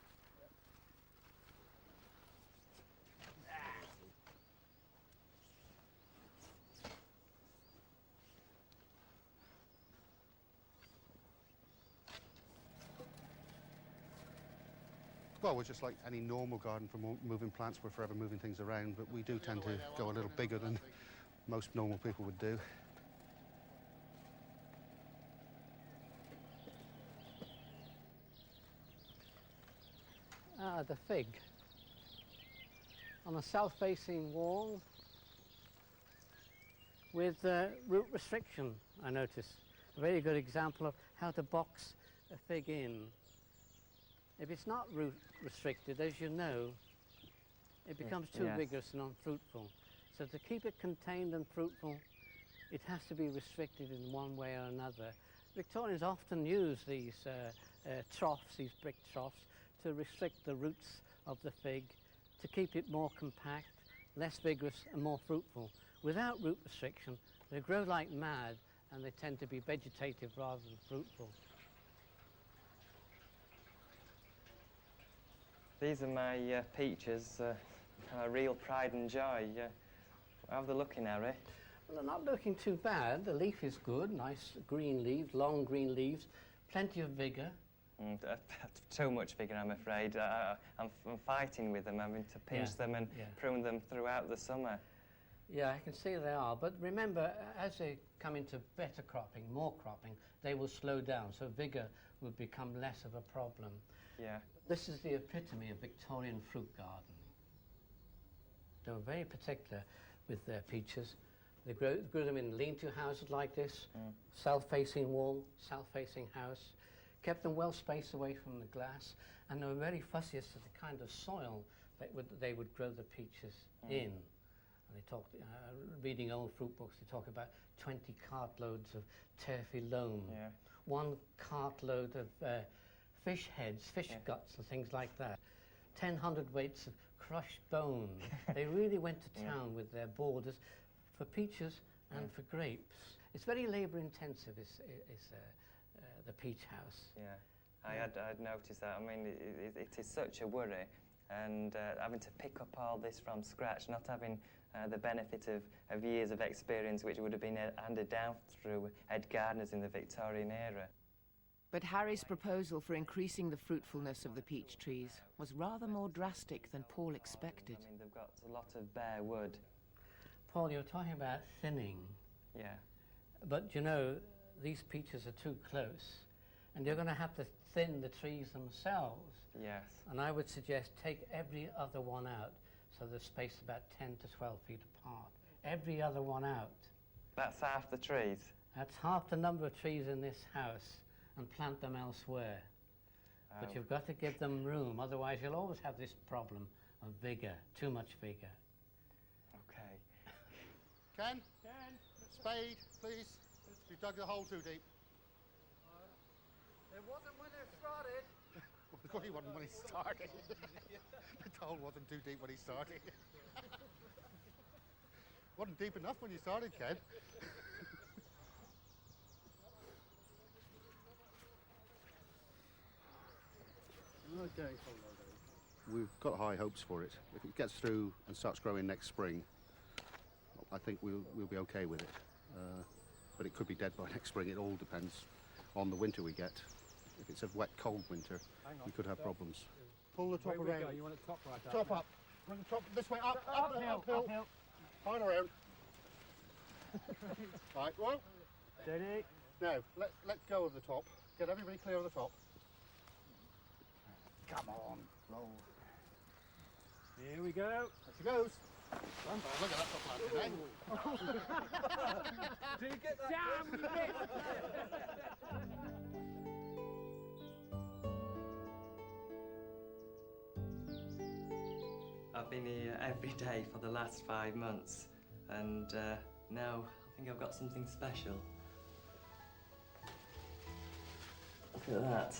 Well, we're just like any normal garden for moving plants. We're forever moving things around, but we do tend to go a little bigger than most normal people would do. Ah, the fig. On a south-facing wall with root restriction, I noticed. A very good example of how to box a fig in. If it's not root restricted, as you know, it becomes too vigorous and unfruitful. So to keep it contained and fruitful, it has to be restricted in one way or another. Victorians often use these troughs, these brick troughs, to restrict the roots of the fig, to keep it more compact, less vigorous and more fruitful. Without root restriction, they grow like mad and they tend to be vegetative rather than fruitful. These are my peaches, a real pride and joy. How are they looking, Harry? Well, they're not looking too bad. The leaf is good, nice green leaves, long green leaves, plenty of vigour. Too much vigour, I'm afraid. I'm fighting with them, having to pinch them and prune them throughout the summer. Yeah, I can see they are. But remember, as they come into better cropping, more cropping, they will slow down, so vigour will become less of a problem. Yeah. This is the epitome of Victorian fruit garden. They were very particular with their peaches. They grew them in lean-to houses like this, south-facing wall, south-facing house, kept them well spaced away from the glass, and they were very fussy as to the kind of soil that they would grow the peaches in. And they talked, reading old fruit books, they talk about 20 cartloads of turfy loam, 1 cartload of fish heads, fish guts and things like that, 10 hundredweights of crushed bone. They really went to town with their borders for peaches and for grapes. It's very labour intensive, the peach house. Yeah, I'd noticed that. I mean, it is such a worry, and having to pick up all this from scratch, not having the benefit of years of experience which would have been handed down through head gardeners in the Victorian era. But Harry's proposal for increasing the fruitfulness of the peach trees was rather more drastic than Paul expected. I mean, they've got a lot of bare wood. Paul, you're talking about thinning. Yeah. But you know, these peaches are too close, and you're going to have to thin the trees themselves. Yes. And I would suggest take every other one out, so they're spaced about 10 to 12 feet apart. Every other one out. That's half the trees? That's half the number of trees in this house, and plant them elsewhere. But you've got to give them room, otherwise you'll always have this problem of vigour, too much vigour. Okay. Ken? Spade, please. You dug the hole too deep. It wasn't when it started. Of course he wasn't when he started. The hole wasn't too deep when he started. Wasn't deep enough when you started, Ken. Okay. We've got high hopes for it. If it gets through and starts growing next spring, I think we'll be okay with it. But it could be dead by next spring. It all depends on the winter we get. If it's a wet, cold winter, we could have problems. Pull the top around. You want it top right up? Top up. Bring the top this way, uphill. Hard around. Right, well. Steady. Now, let go of the top. Get everybody clear of the top. Come on, roll. Here we go. There she goes. Look at that top plant today. Do you get that? Damn, you missed! I've been here every day for the last 5 months, and now I think I've got something special. Look at that.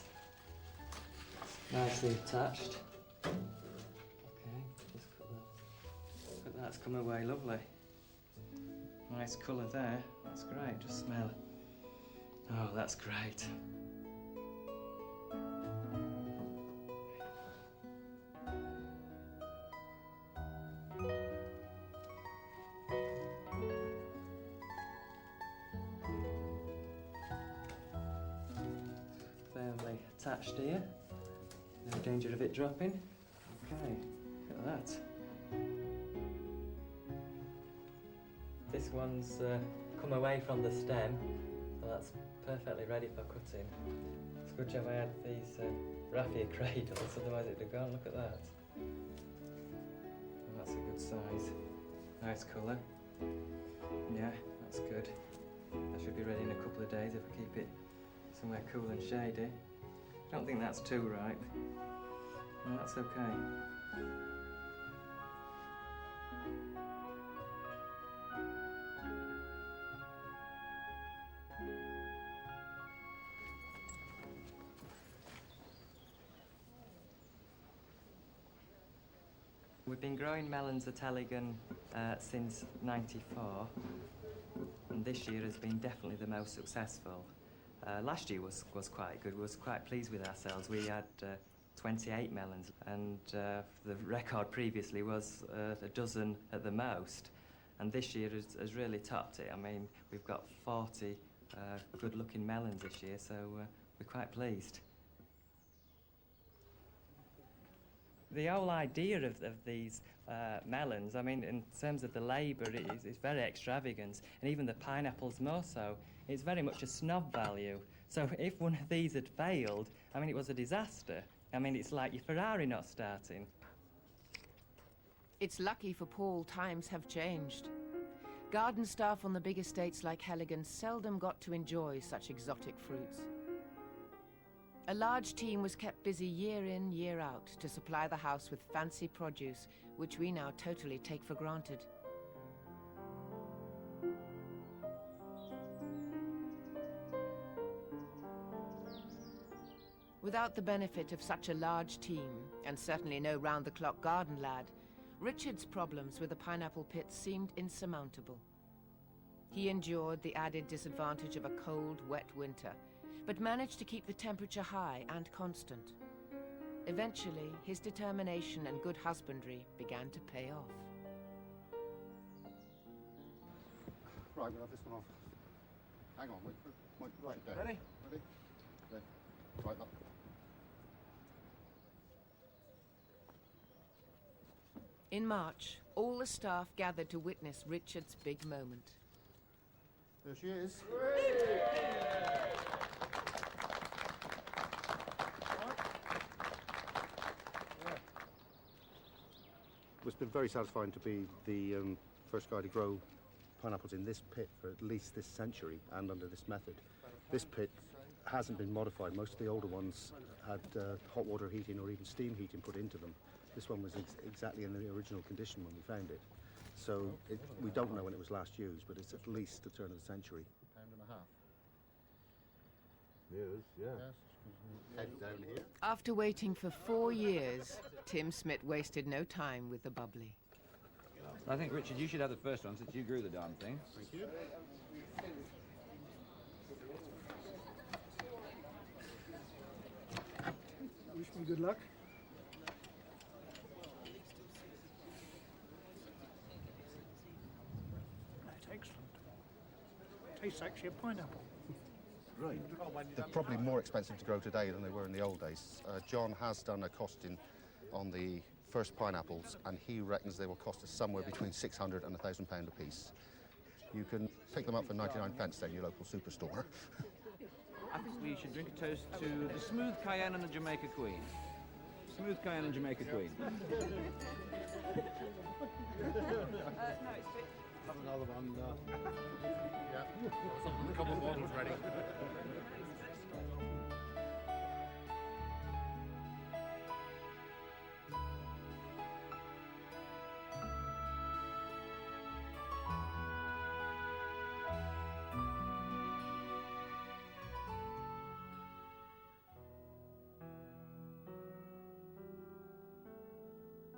Nicely attached. Okay, just cut that. Look, that's come away lovely. Nice colour there. That's great. Just smell. Oh, that's great. Firmly attached here. No danger of it dropping. Okay, look at that. This one's come away from the stem, so that's perfectly ready for cutting. It's a good job I had these raffia cradles, otherwise it'd have gone. Look at that. Oh, that's a good size. Nice colour. Yeah, that's good. That should be ready in a couple of days if I keep it somewhere cool and shady. I don't think that's too ripe. No, that's okay. We've been growing melons at Heligan since '94, and this year has been definitely the most successful. Last year was quite good. We was quite pleased with ourselves. We had 28 melons, and the record previously was a dozen at the most. And this year has really topped it. I mean, we've got 40 good-looking melons this year, so we're quite pleased. The whole idea of these melons, I mean, in terms of the labour, it's very extravagant, and even the pineapples more so. It's very much a snob value. So if one of these had failed, I mean, it was a disaster. I mean, it's like your Ferrari not starting. It's lucky for Paul times have changed. Garden staff on the big estates like Heligan seldom got to enjoy such exotic fruits. A large team was kept busy year in, year out to supply the house with fancy produce, which we now totally take for granted. Without the benefit of such a large team, and certainly no round-the-clock garden lad, Richard's problems with the pineapple pits seemed insurmountable. He endured the added disadvantage of a cold, wet winter, but managed to keep the temperature high and constant. Eventually, his determination and good husbandry began to pay off. Right, we'll have this one off. Hang on, wait there. Ready? Ready? There. Right, up. In March, all the staff gathered to witness Richard's big moment. There she is. It's been very satisfying to be the first guy to grow pineapples in this pit for at least this century and under this method. This pit hasn't been modified. Most of the older ones had hot water heating or even steam heating put into them. This one was exactly in the original condition when we found it. So we don't know when it was last used, but it's at least the turn of the century. £1.5. Yes, yeah. Yes. Head down here. After waiting for 4 years, Tim Smith wasted no time with the bubbly. I think, Richard, you should have the first one since you grew the darn thing. Thank you. Wish me good luck. That's excellent. Tastes actually a pineapple. Right. They're probably more expensive to grow today than they were in the old days. John has done a costing on the first pineapples, and he reckons they will cost us somewhere between £600 and £1,000 a piece. You can pick them up for 99p at your local superstore. I think we should drink a toast to the smooth cayenne and the Jamaica Queen. Smooth cayenne and Jamaica Queen. Have another one. Yeah, a couple of bottles ready.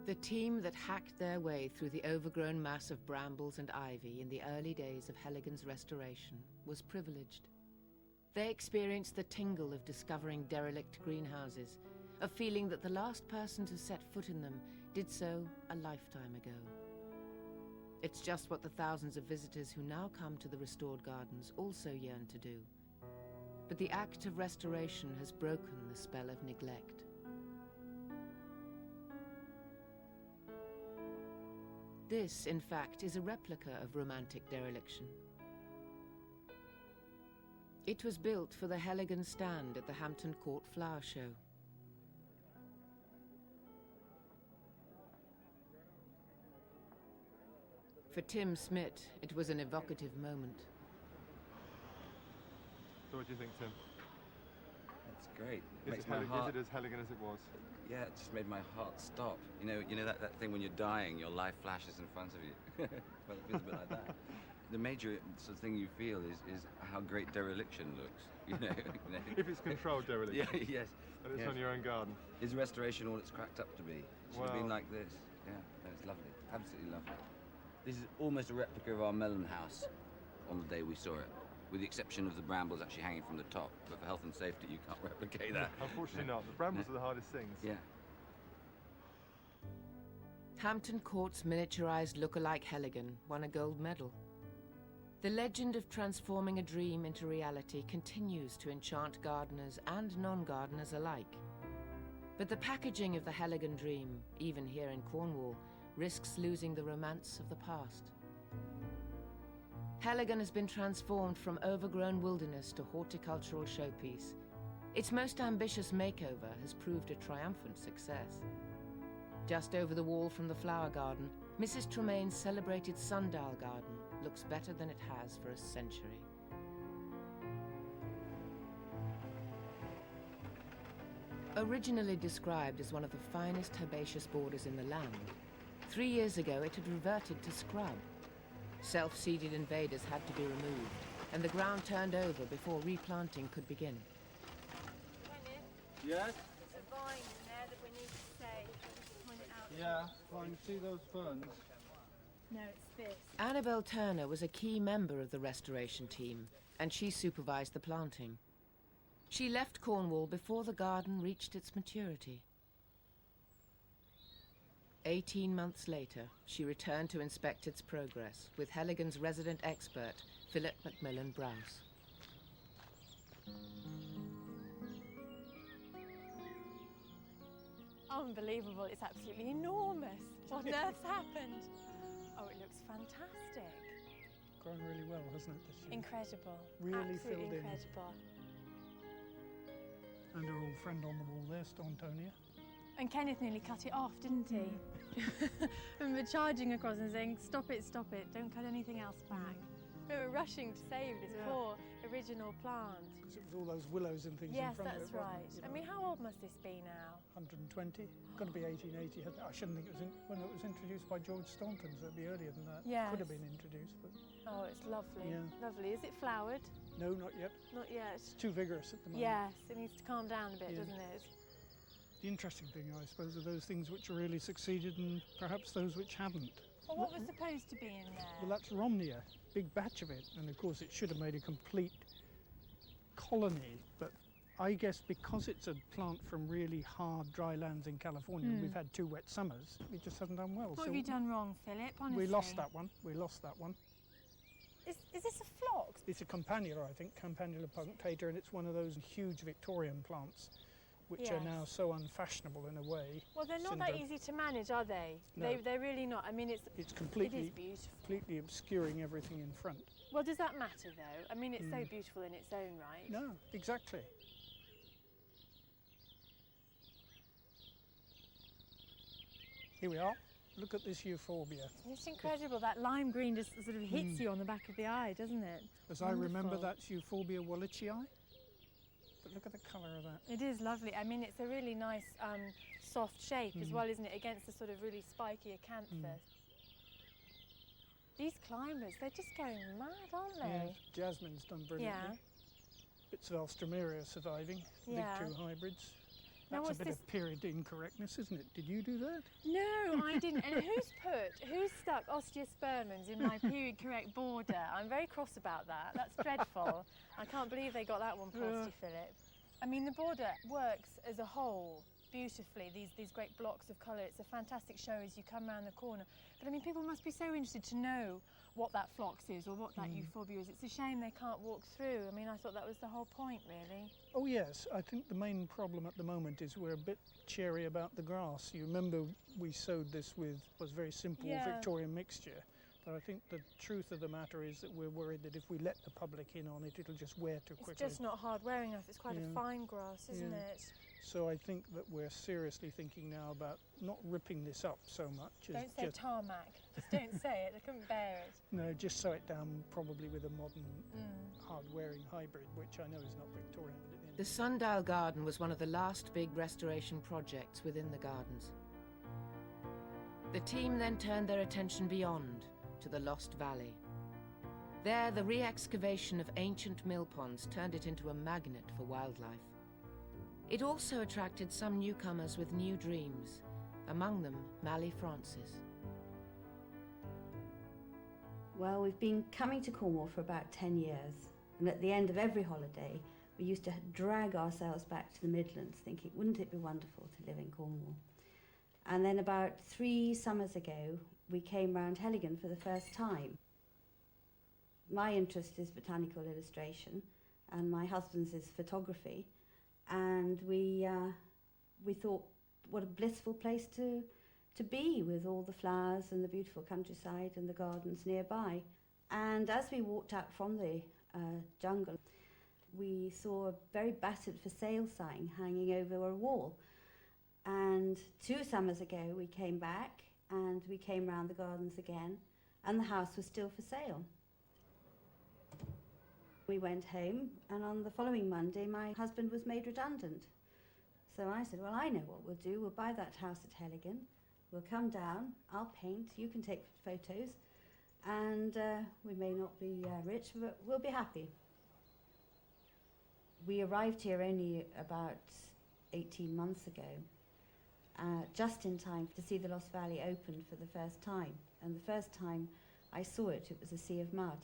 The team that hacked their way through the overgrown mass of brambles and ivy in the early days of Heligan's restoration was privileged. They experienced the tingle of discovering derelict greenhouses, of feeling that the last person to set foot in them did so a lifetime ago. It's just what the thousands of visitors who now come to the restored gardens also yearn to do. But the act of restoration has broken the spell of neglect. This, in fact, is a replica of romantic dereliction. It was built for the Heligan stand at the Hampton Court Flower Show. For Tim Smith, it was an evocative moment. So what do you think, Tim? That's great. Is it as Heligan as it was? Yeah, it just made my heart stop. You know that thing when you're dying, your life flashes in front of you. Well, it feels a bit like that. The major sort of thing you feel is how great dereliction looks. You know. If it's controlled dereliction. Yeah, yes. And it's yes. on your own garden. Is restoration all it's cracked up to be? It should have been like this. Yeah, no, it's lovely. Absolutely lovely. This is almost a replica of our melon house on the day we saw it, with the exception of the brambles actually hanging from the top. But for health and safety, you can't replicate that. Unfortunately not. The brambles are the hardest things. Yeah. Hampton Court's miniaturized look-alike Heligan won a gold medal. The legend of transforming a dream into reality continues to enchant gardeners and non-gardeners alike. But the packaging of the Heligan dream, even here in Cornwall, risks losing the romance of the past. Heligan has been transformed from overgrown wilderness to horticultural showpiece. Its most ambitious makeover has proved a triumphant success. Just over the wall from the flower garden, Mrs. Tremaine's celebrated sundial garden looks better than it has for a century. Originally described as one of the finest herbaceous borders in the land, 3 years ago it had reverted to scrub. Self-seeded invaders had to be removed, and the ground turned over before replanting could begin. Yes? There's a vine in there that we need to save. Point it out. Yeah, fine. See those ferns? No, it's this. Annabel Turner was a key member of the restoration team, and she supervised the planting. She left Cornwall before the garden reached its maturity. 18 months later, she returned to inspect its progress with Heligan's resident expert, Philip Macmillan Browse. Unbelievable, it's absolutely enormous. What on earth's happened? Oh, it looks fantastic. Grown really well, hasn't it, this year? Incredible. Really absolutely filled in. incredible. And her old friend on the wall there, Stauntonia. And Kenneth nearly cut it off, didn't he? I remember charging across and saying, stop it, don't cut anything else back. We were rushing to save this poor original plant. Because it was all those willows and things in Yes, front of it. that's right. I mean, how old must this be now? 120. Got to be 1880. I shouldn't think it was when it was introduced by George Staunton, so it'd be earlier than that. Yes. Could have been introduced, but... Oh, it's lovely. Yeah. Lovely. Is it flowered? No, not yet. Not yet. It's too vigorous at the moment. Yes, it needs to calm down a bit, Yeah. doesn't it? The interesting thing, I suppose, are those things which really succeeded and perhaps those which haven't. Well, what was supposed to be in there? Well, that's Romnea, big batch of it, and of course it should have made a complete colony, but I guess because it's a plant from really hard, dry lands in California, and we've had 2 wet summers, we just haven't done well. What so have you done wrong, Philip, honestly? we lost that one. Is this a phlox? It's a campanula, I think, Campanula punctata, and it's one of those huge Victorian plants which are now so unfashionable in a way. Well, they're not that easy to manage, are they? No. They're really not. I mean, it's completely, it is beautiful. completely obscuring everything in front. Well, does that matter, though? I mean, it's so beautiful in its own right. No, exactly. Here we are. Look at this euphorbia. It's incredible. That lime green just sort of hits you on the back of the eye, doesn't it? As I remember, that's Euphorbia wallichii. But look at the colour of that. It is lovely. I mean, it's a really nice, soft shape as well, isn't it? Against the sort of really spiky acanthus. These climbers, they're just going mad, aren't they? Yeah, jasmine's done brilliantly. Yeah. Bits of Alstroemeria surviving, Yeah. big 2 hybrids. Now That's what's a bit this? of period incorrectness, isn't it? Did you do that? No, I didn't. And who's stuck osteospermums in my period correct border? I'm very cross about that. That's dreadful. I can't believe they got that one past you, Philip. I mean, the border works as a whole beautifully, these great blocks of colour. It's a fantastic show as you come round the corner. But I mean, people must be so interested to know what that phlox is or what that euphorbia is. It's a shame they can't walk through. I mean, I thought that was the whole point, really. Oh yes, I think the main problem at the moment is we're a bit cherry about the grass. You remember we sowed this with was very simple Victorian mixture. But I think the truth of the matter is that we're worried that if we let the public in on it, it'll just wear too quickly. It's just not hard wearing enough. It's quite a fine grass, isn't it? So I think that we're seriously thinking now about not ripping this up so much. Don't say tarmac. Just don't say it. I couldn't bear it. No, just sow it down probably with a modern, hard-wearing hybrid, which I know is not Victorian. But at the end The Sundial Garden was one of the last big restoration projects within the gardens. The team then turned their attention beyond, to the Lost Valley. There, the re-excavation of ancient mill ponds turned it into a magnet for wildlife. It also attracted some newcomers with new dreams, among them Mally Francis. Well, we've been coming to Cornwall for about 10 years, and at the end of every holiday, we used to drag ourselves back to the Midlands, thinking, wouldn't it be wonderful to live in Cornwall? And then about 3 summers ago, we came round Heligan for the first time. My interest is botanical illustration, and my husband's is photography. And we thought, what a blissful place to be, with all the flowers and the beautiful countryside and the gardens nearby. And as we walked out from the jungle, we saw a very battered for sale sign hanging over a wall. And 2 summers ago we came back and we came round the gardens again, and the house was still for sale. We went home, and on the following Monday my husband was made redundant. So I said, well, I know what we'll do. We'll buy that house at Heligan. We'll come down, I'll paint, you can take photos, and we may not be rich, but we'll be happy. We arrived here only about 18 months ago, just in time to see the Lost Valley opened for the first time. And the first time I saw it, it was a sea of mud.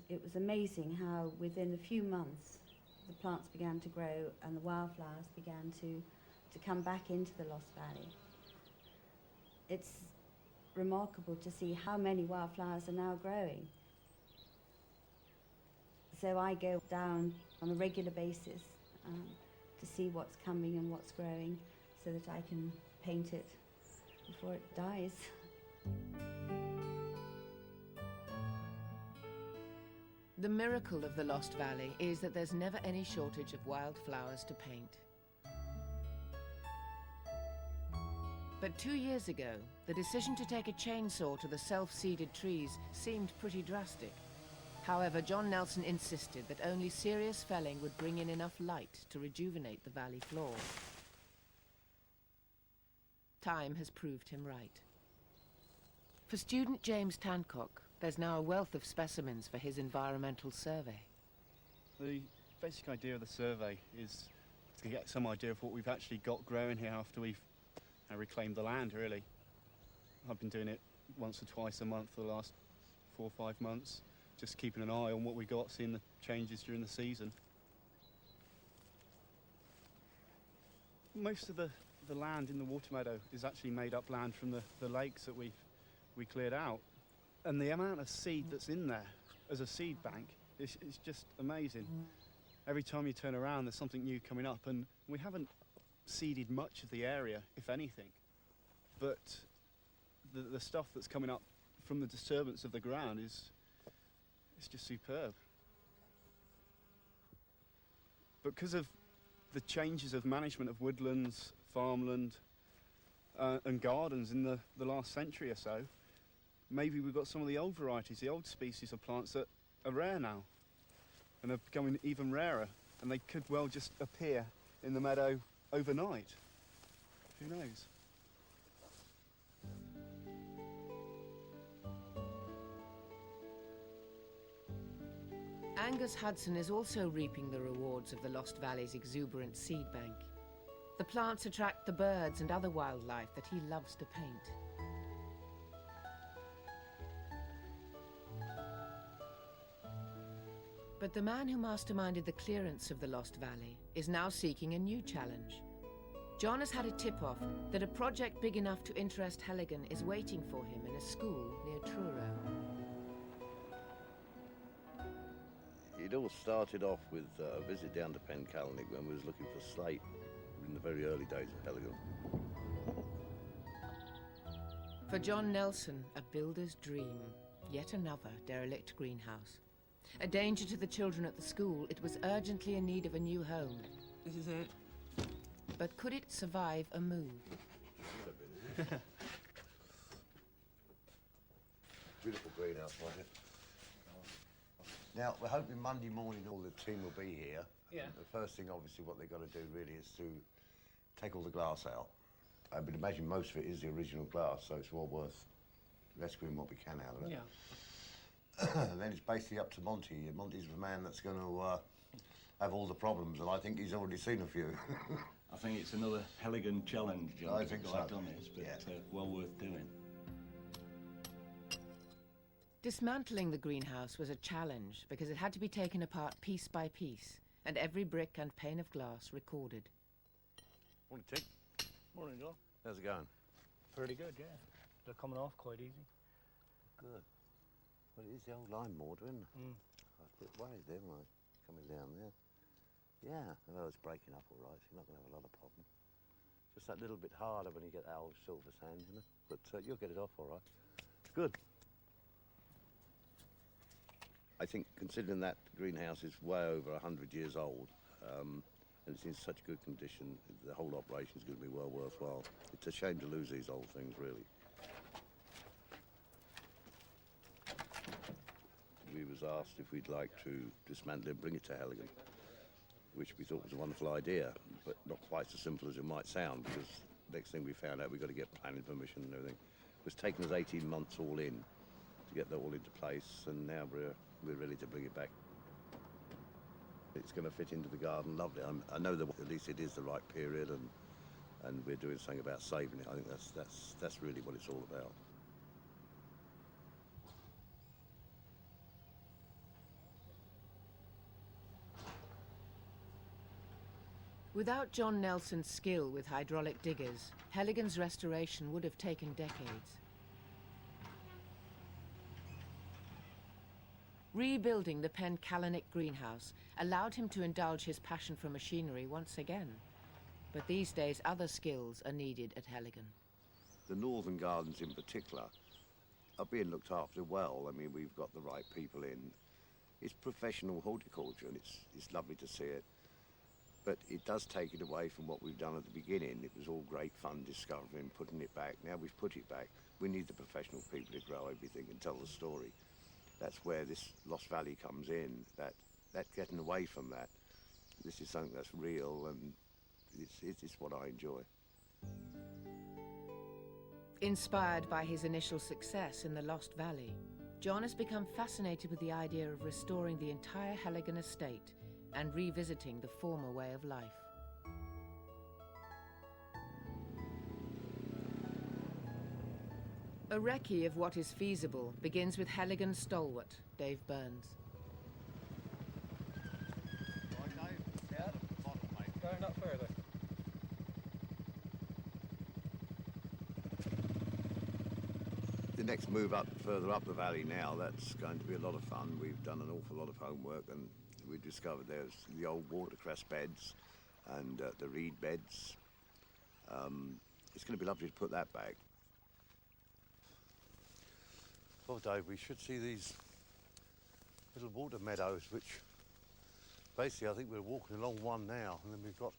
It was amazing how within a few months the plants began to grow and the wildflowers began to come back into the Lost Valley. It's remarkable to see how many wildflowers are now growing. So I go down on a regular basis to see what's coming and what's growing so that I can paint it before it dies. The miracle of the Lost Valley is that there's never any shortage of wildflowers to paint. But 2 years ago, the decision to take a chainsaw to the self-seeded trees seemed pretty drastic. However, John Nelson insisted that only serious felling would bring in enough light to rejuvenate the valley floor. Time has proved him right. For student James Tancock, there's now a wealth of specimens for his environmental survey. The basic idea of the survey is to get some idea of what we've actually got growing here after we've reclaimed the land, really. I've been doing it once or twice a month for the last 4 or 5 months, just keeping an eye on what we got, seeing the changes during the season. Most of the land in the water meadow is actually made up land from the lakes that we cleared out. And the amount of seed that's in there as a seed bank is just amazing. Every time you turn around, there's something new coming up, and we haven't seeded much of the area, if anything. But the stuff that's coming up from the disturbance of the ground is just superb. Because of the changes of management of woodlands, farmland, and gardens in the last century or so, maybe we've got some of the old varieties, the old species of plants that are rare now and are becoming even rarer, and they could well just appear in the meadow overnight. Who knows? Angus Hudson is also reaping the rewards of the Lost Valley's exuberant seed bank. The plants attract the birds and other wildlife that he loves to paint. But the man who masterminded the clearance of the Lost Valley is now seeking a new challenge. John has had a tip-off that a project big enough to interest Heligan is waiting for him in a school near Truro. It all started off with a visit down to Timecoded when we was looking for slate in the very early days of Heligan. For John Nelson, a builder's dream, yet another derelict greenhouse. A danger to the children at the school, it was urgently in need of a new home. This is it. But could it survive a move? Beautiful greenhouse, wasn't it? Now, we're hoping Monday morning all the team will be here. Yeah. The first thing, obviously, what they've got to do really is to take all the glass out. I would imagine most of it is the original glass, so it's well worth rescuing what we can out of it. Yeah. And then it's basically up to Monty. Monty's the man that's going to have all the problems, and I think he's already seen a few. I think it's another Heligan challenge, John, I think to be so. quite honest, but well worth doing. Dismantling the greenhouse was a challenge because it had to be taken apart piece by piece, and every brick and pane of glass recorded. Morning, Tick. Morning, John. How's it going? Pretty good, yeah. They're coming off quite easy. Good. Well, it is the old lime mortar, isn't it? Mm. I was a bit worried then when I was coming down there. Yeah, although it's breaking up all right, so you're not going to have a lot of problem. Just that little bit harder when you get that old silver sand, you know? But you'll get it off all right. Good. I think, considering that greenhouse is way over 100 years old, and it's in such good condition, the whole operation is going to be well worthwhile. It's a shame to lose these old things, really. We was asked if we'd like to dismantle it and bring it to Heligan, which we thought was a wonderful idea, but not quite so simple as it might sound, because next thing we found out, we've got to get planning permission and everything. It was taking us 18 months all in to get that all into place, and now we're ready to bring it back. It's going to fit into the garden lovely. I know that at least it is the right period, and we're doing something about saving it. I think that's really what it's all about. Without John Nelson's skill with hydraulic diggers, Heligan's restoration would have taken decades. Rebuilding the Timecoded greenhouse allowed him to indulge his passion for machinery once again. But these days, other skills are needed at Heligan. The northern gardens in particular are being looked after well. I mean, we've got the right people in. It's professional horticulture, and it's lovely to see it. But it does take it away from what we've done at the beginning. It was all great fun discovering, putting it back. Now we've put it back. We need the professional people to grow everything and tell the story. That's where this Lost Valley comes in, that getting away from that. This is something that's real, and it's what I enjoy. Inspired by his initial success in the Lost Valley, John has become fascinated with the idea of restoring the entire Heligan estate and revisiting the former way of life. A recce of what is feasible begins with Heligan stalwart, Dave Burns. Going up further. The next move up, further up the valley now, that's going to be a lot of fun. We've done an awful lot of homework, and we discovered there's the old watercress beds and the reed beds. It's going to be lovely to put that back. Well, Dave, we should see these little water meadows, which basically I think we're walking along one now, and then we've got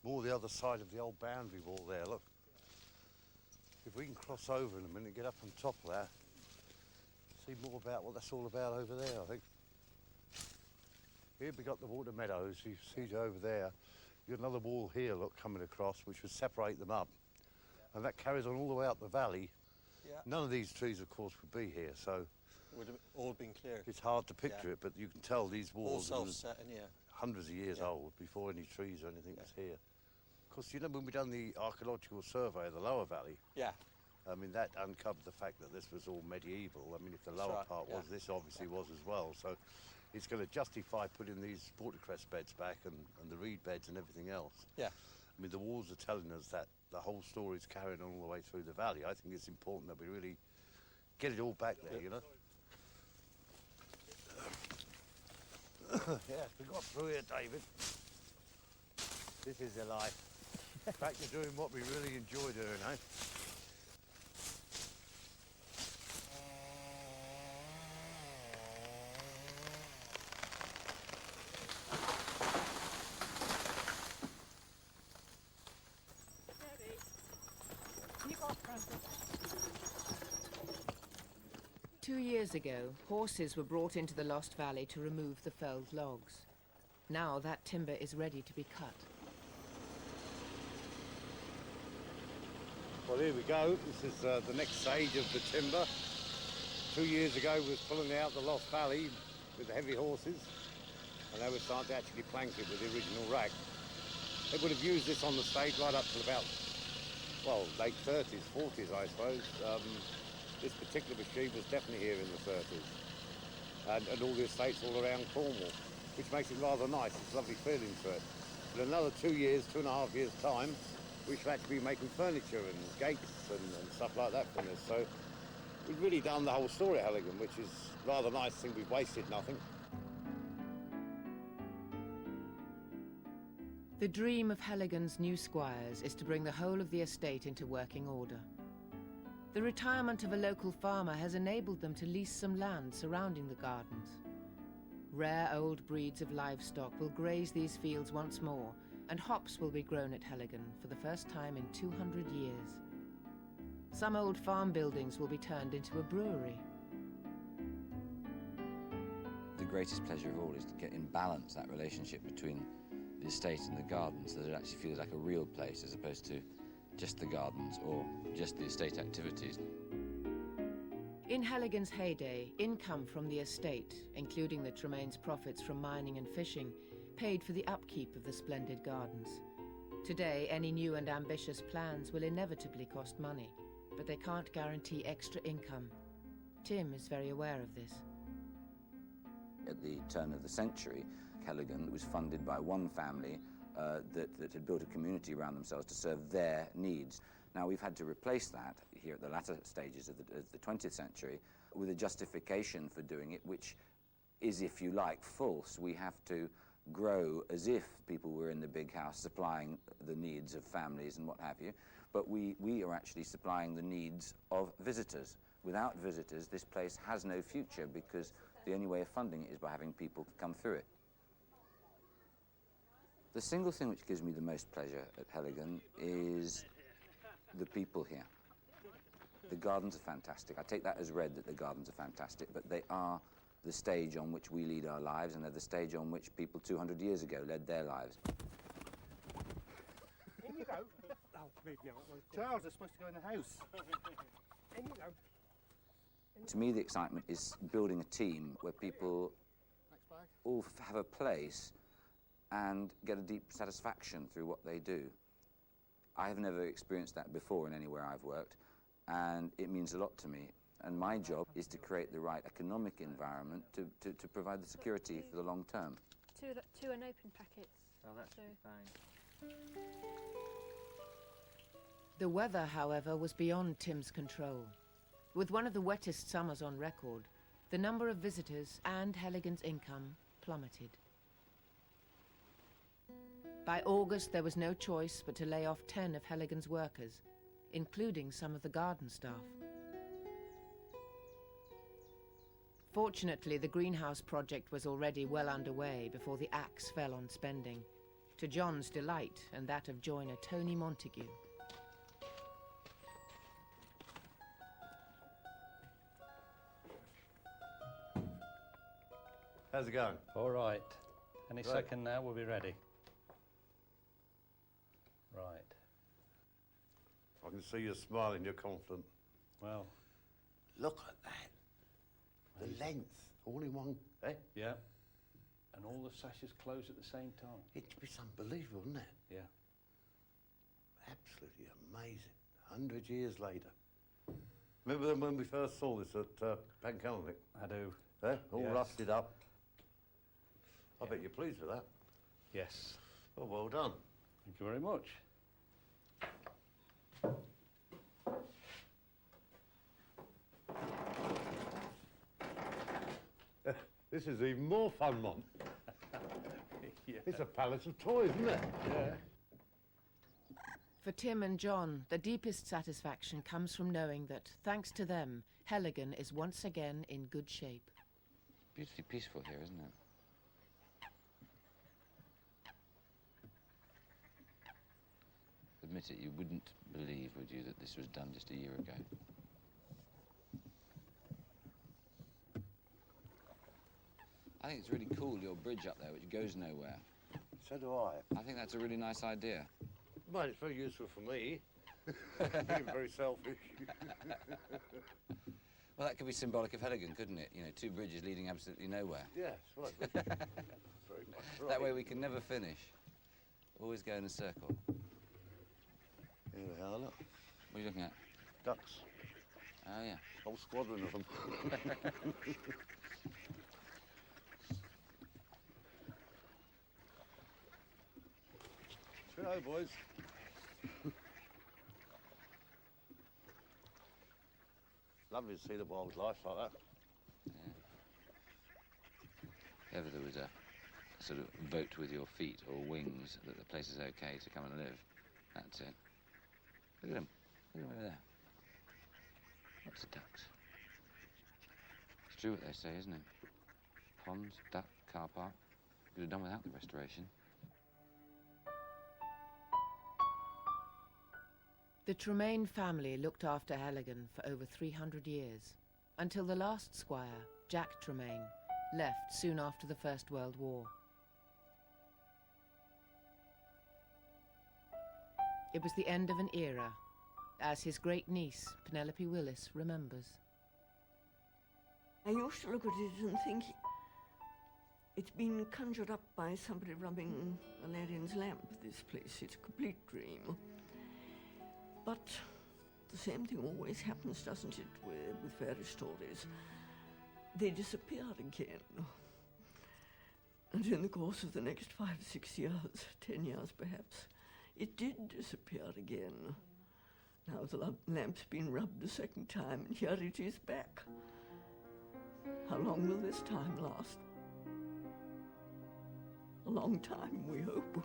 more the other side of the old boundary wall there. Look, if we can cross over in a minute, get up on top of that, see more about what that's all about over there, I think. Here we got the water meadows, you see over there. You've got another wall here, look, coming across, which would separate them up. And that carries on all the way up the valley. Yeah. None of these trees, of course, would be here, so would have all been cleared. It's hard to picture it, but you can tell these walls all were self-set in here. hundreds of years old before any trees or anything was here. Of course, you know, when we done the archaeological survey of the lower valley, I mean, that uncovered the fact that this was all medieval. I mean, if the lower part was, this obviously was as well. So it's going to justify putting these watercress beds back and the reed beds and everything else. Yeah. I mean, the walls are telling us that the whole story is carrying on all the way through the valley. I think it's important that we really get it all back there, you know. Yes, we got through here, David. This is the life. Back to doing what we really enjoy doing, eh? Keep off, Francis. 2 years ago, horses were brought into the Lost Valley to remove the felled logs. Now that timber is ready to be cut. Well, here we go. This is the next stage of the timber. 2 years ago, we was pulling out the Lost Valley with the heavy horses, and they were starting to actually plank it with the original rack. They would have used this on the stage right up to about, well, late 30s, 40s, I suppose. This particular machine was definitely here in the 30s. And all the estates all around Cornwall, which makes it rather nice. It's a lovely feeling to it. But another 2 years, 2.5 years' time, we should actually be making furniture and gates and stuff like that from this. So we've really done the whole story at Heligan, which is rather nice. I think we've wasted nothing. The dream of Heligan's new squires is to bring the whole of the estate into working order. The retirement of a local farmer has enabled them to lease some land surrounding the gardens. Rare old breeds of livestock will graze these fields once more, and hops will be grown at Heligan for the first time in 200 years. Some old farm buildings will be turned into a brewery. The greatest pleasure of all is to get in balance that relationship between the estate and the gardens, so that it actually feels like a real place as opposed to just the gardens or just the estate activities. In Heligan's heyday, income from the estate, including the Tremaines' profits from mining and fishing, paid for the upkeep of the splendid gardens. Today, any new and ambitious plans will inevitably cost money, but they can't guarantee extra income. Tim is very aware of this. At the turn of the century, Heligan was funded by one family that had built a community around themselves to serve their needs. Now, we've had to replace that here at the latter stages of the 20th century with a justification for doing it, which is, if you like, false. We have to grow as if people were in the big house supplying the needs of families and what have you, but we are actually supplying the needs of visitors. Without visitors, this place has no future, because the only way of funding it is by having people come through it. The single thing which gives me the most pleasure at Heligan is the people here. The gardens are fantastic. I take that as read that the gardens are fantastic, but they are the stage on which we lead our lives, and they're the stage on which people 200 years ago led their lives. In you go. Oh, maybe not. Charles is supposed to go in the house. In you go. To me, the excitement is building a team where people all have a place and get a deep satisfaction through what they do. I have never experienced that before in anywhere I've worked, and it means a lot to me. And my job is to create the right economic environment to provide the security for the long term. Two unopened packets. Oh, that should be fine. The weather, however, was beyond Tim's control. With one of the wettest summers on record, the number of visitors and Heligan's income plummeted. By August, there was no choice but to lay off 10 of Heligan's workers, including some of the garden staff. Fortunately, the greenhouse project was already well underway before the axe fell on spending, to John's delight and that of joiner Tony Montague. How's it going? All right. Any Right. second now, we'll be ready. Right. I can see you're smiling, you're confident. Well, look at that. The length, all in one, eh? Yeah. And all the sashes close at the same time. It's unbelievable, isn't it? Yeah. Absolutely amazing. 100 years later. Remember then when we first saw this at Timecoded? I do. Eh? All Yes. rusted up. I bet you're pleased with that. Yes. Oh, well done. Thank you very much. This is even more fun, Mom. Yeah. It's a palace of toys, isn't it? Yeah. For Tim and John, the deepest satisfaction comes from knowing that, thanks to them, Heligan is once again in good shape. Beautifully peaceful here, isn't it? Admit it, you wouldn't believe, would you, that this was done just a year ago? I think it's really cool, your bridge up there, which goes nowhere. So do I. I think that's a really nice idea. Well, it's very useful for me. Being very selfish. Well, that could be symbolic of Heligan, couldn't it? You know, two bridges leading absolutely nowhere. Yes, right. Very much right. That way we can never finish. Always go in a circle. Here we are, look. What are you looking at? Ducks. Oh, yeah. Whole squadron of them. Hello, boys. Lovely to see the wildlife like that. Yeah. If ever there was a sort of vote with your feet or wings that the place is okay to come and live, that's it. Look at them. Look at them over there. Lots of ducks. It's true what they say, isn't it? Ponds, duck, car park. Could have done without the restoration. The Tremaine family looked after Heligan for over 300 years, until the last squire, Jack Tremaine, left soon after the First World War. It was the end of an era, as his great niece, Penelope Willis, remembers. I used to look at it and think it's been conjured up by somebody rubbing Aladdin's lamp, this place. It's a complete dream. But the same thing always happens, doesn't it, with fairy stories? They disappear again. And in the course of the next 5 or 6 years, 10 years perhaps, it did disappear again. Now the lamp's been rubbed a second time, and here it is back. How long will this time last? A long time, we hope.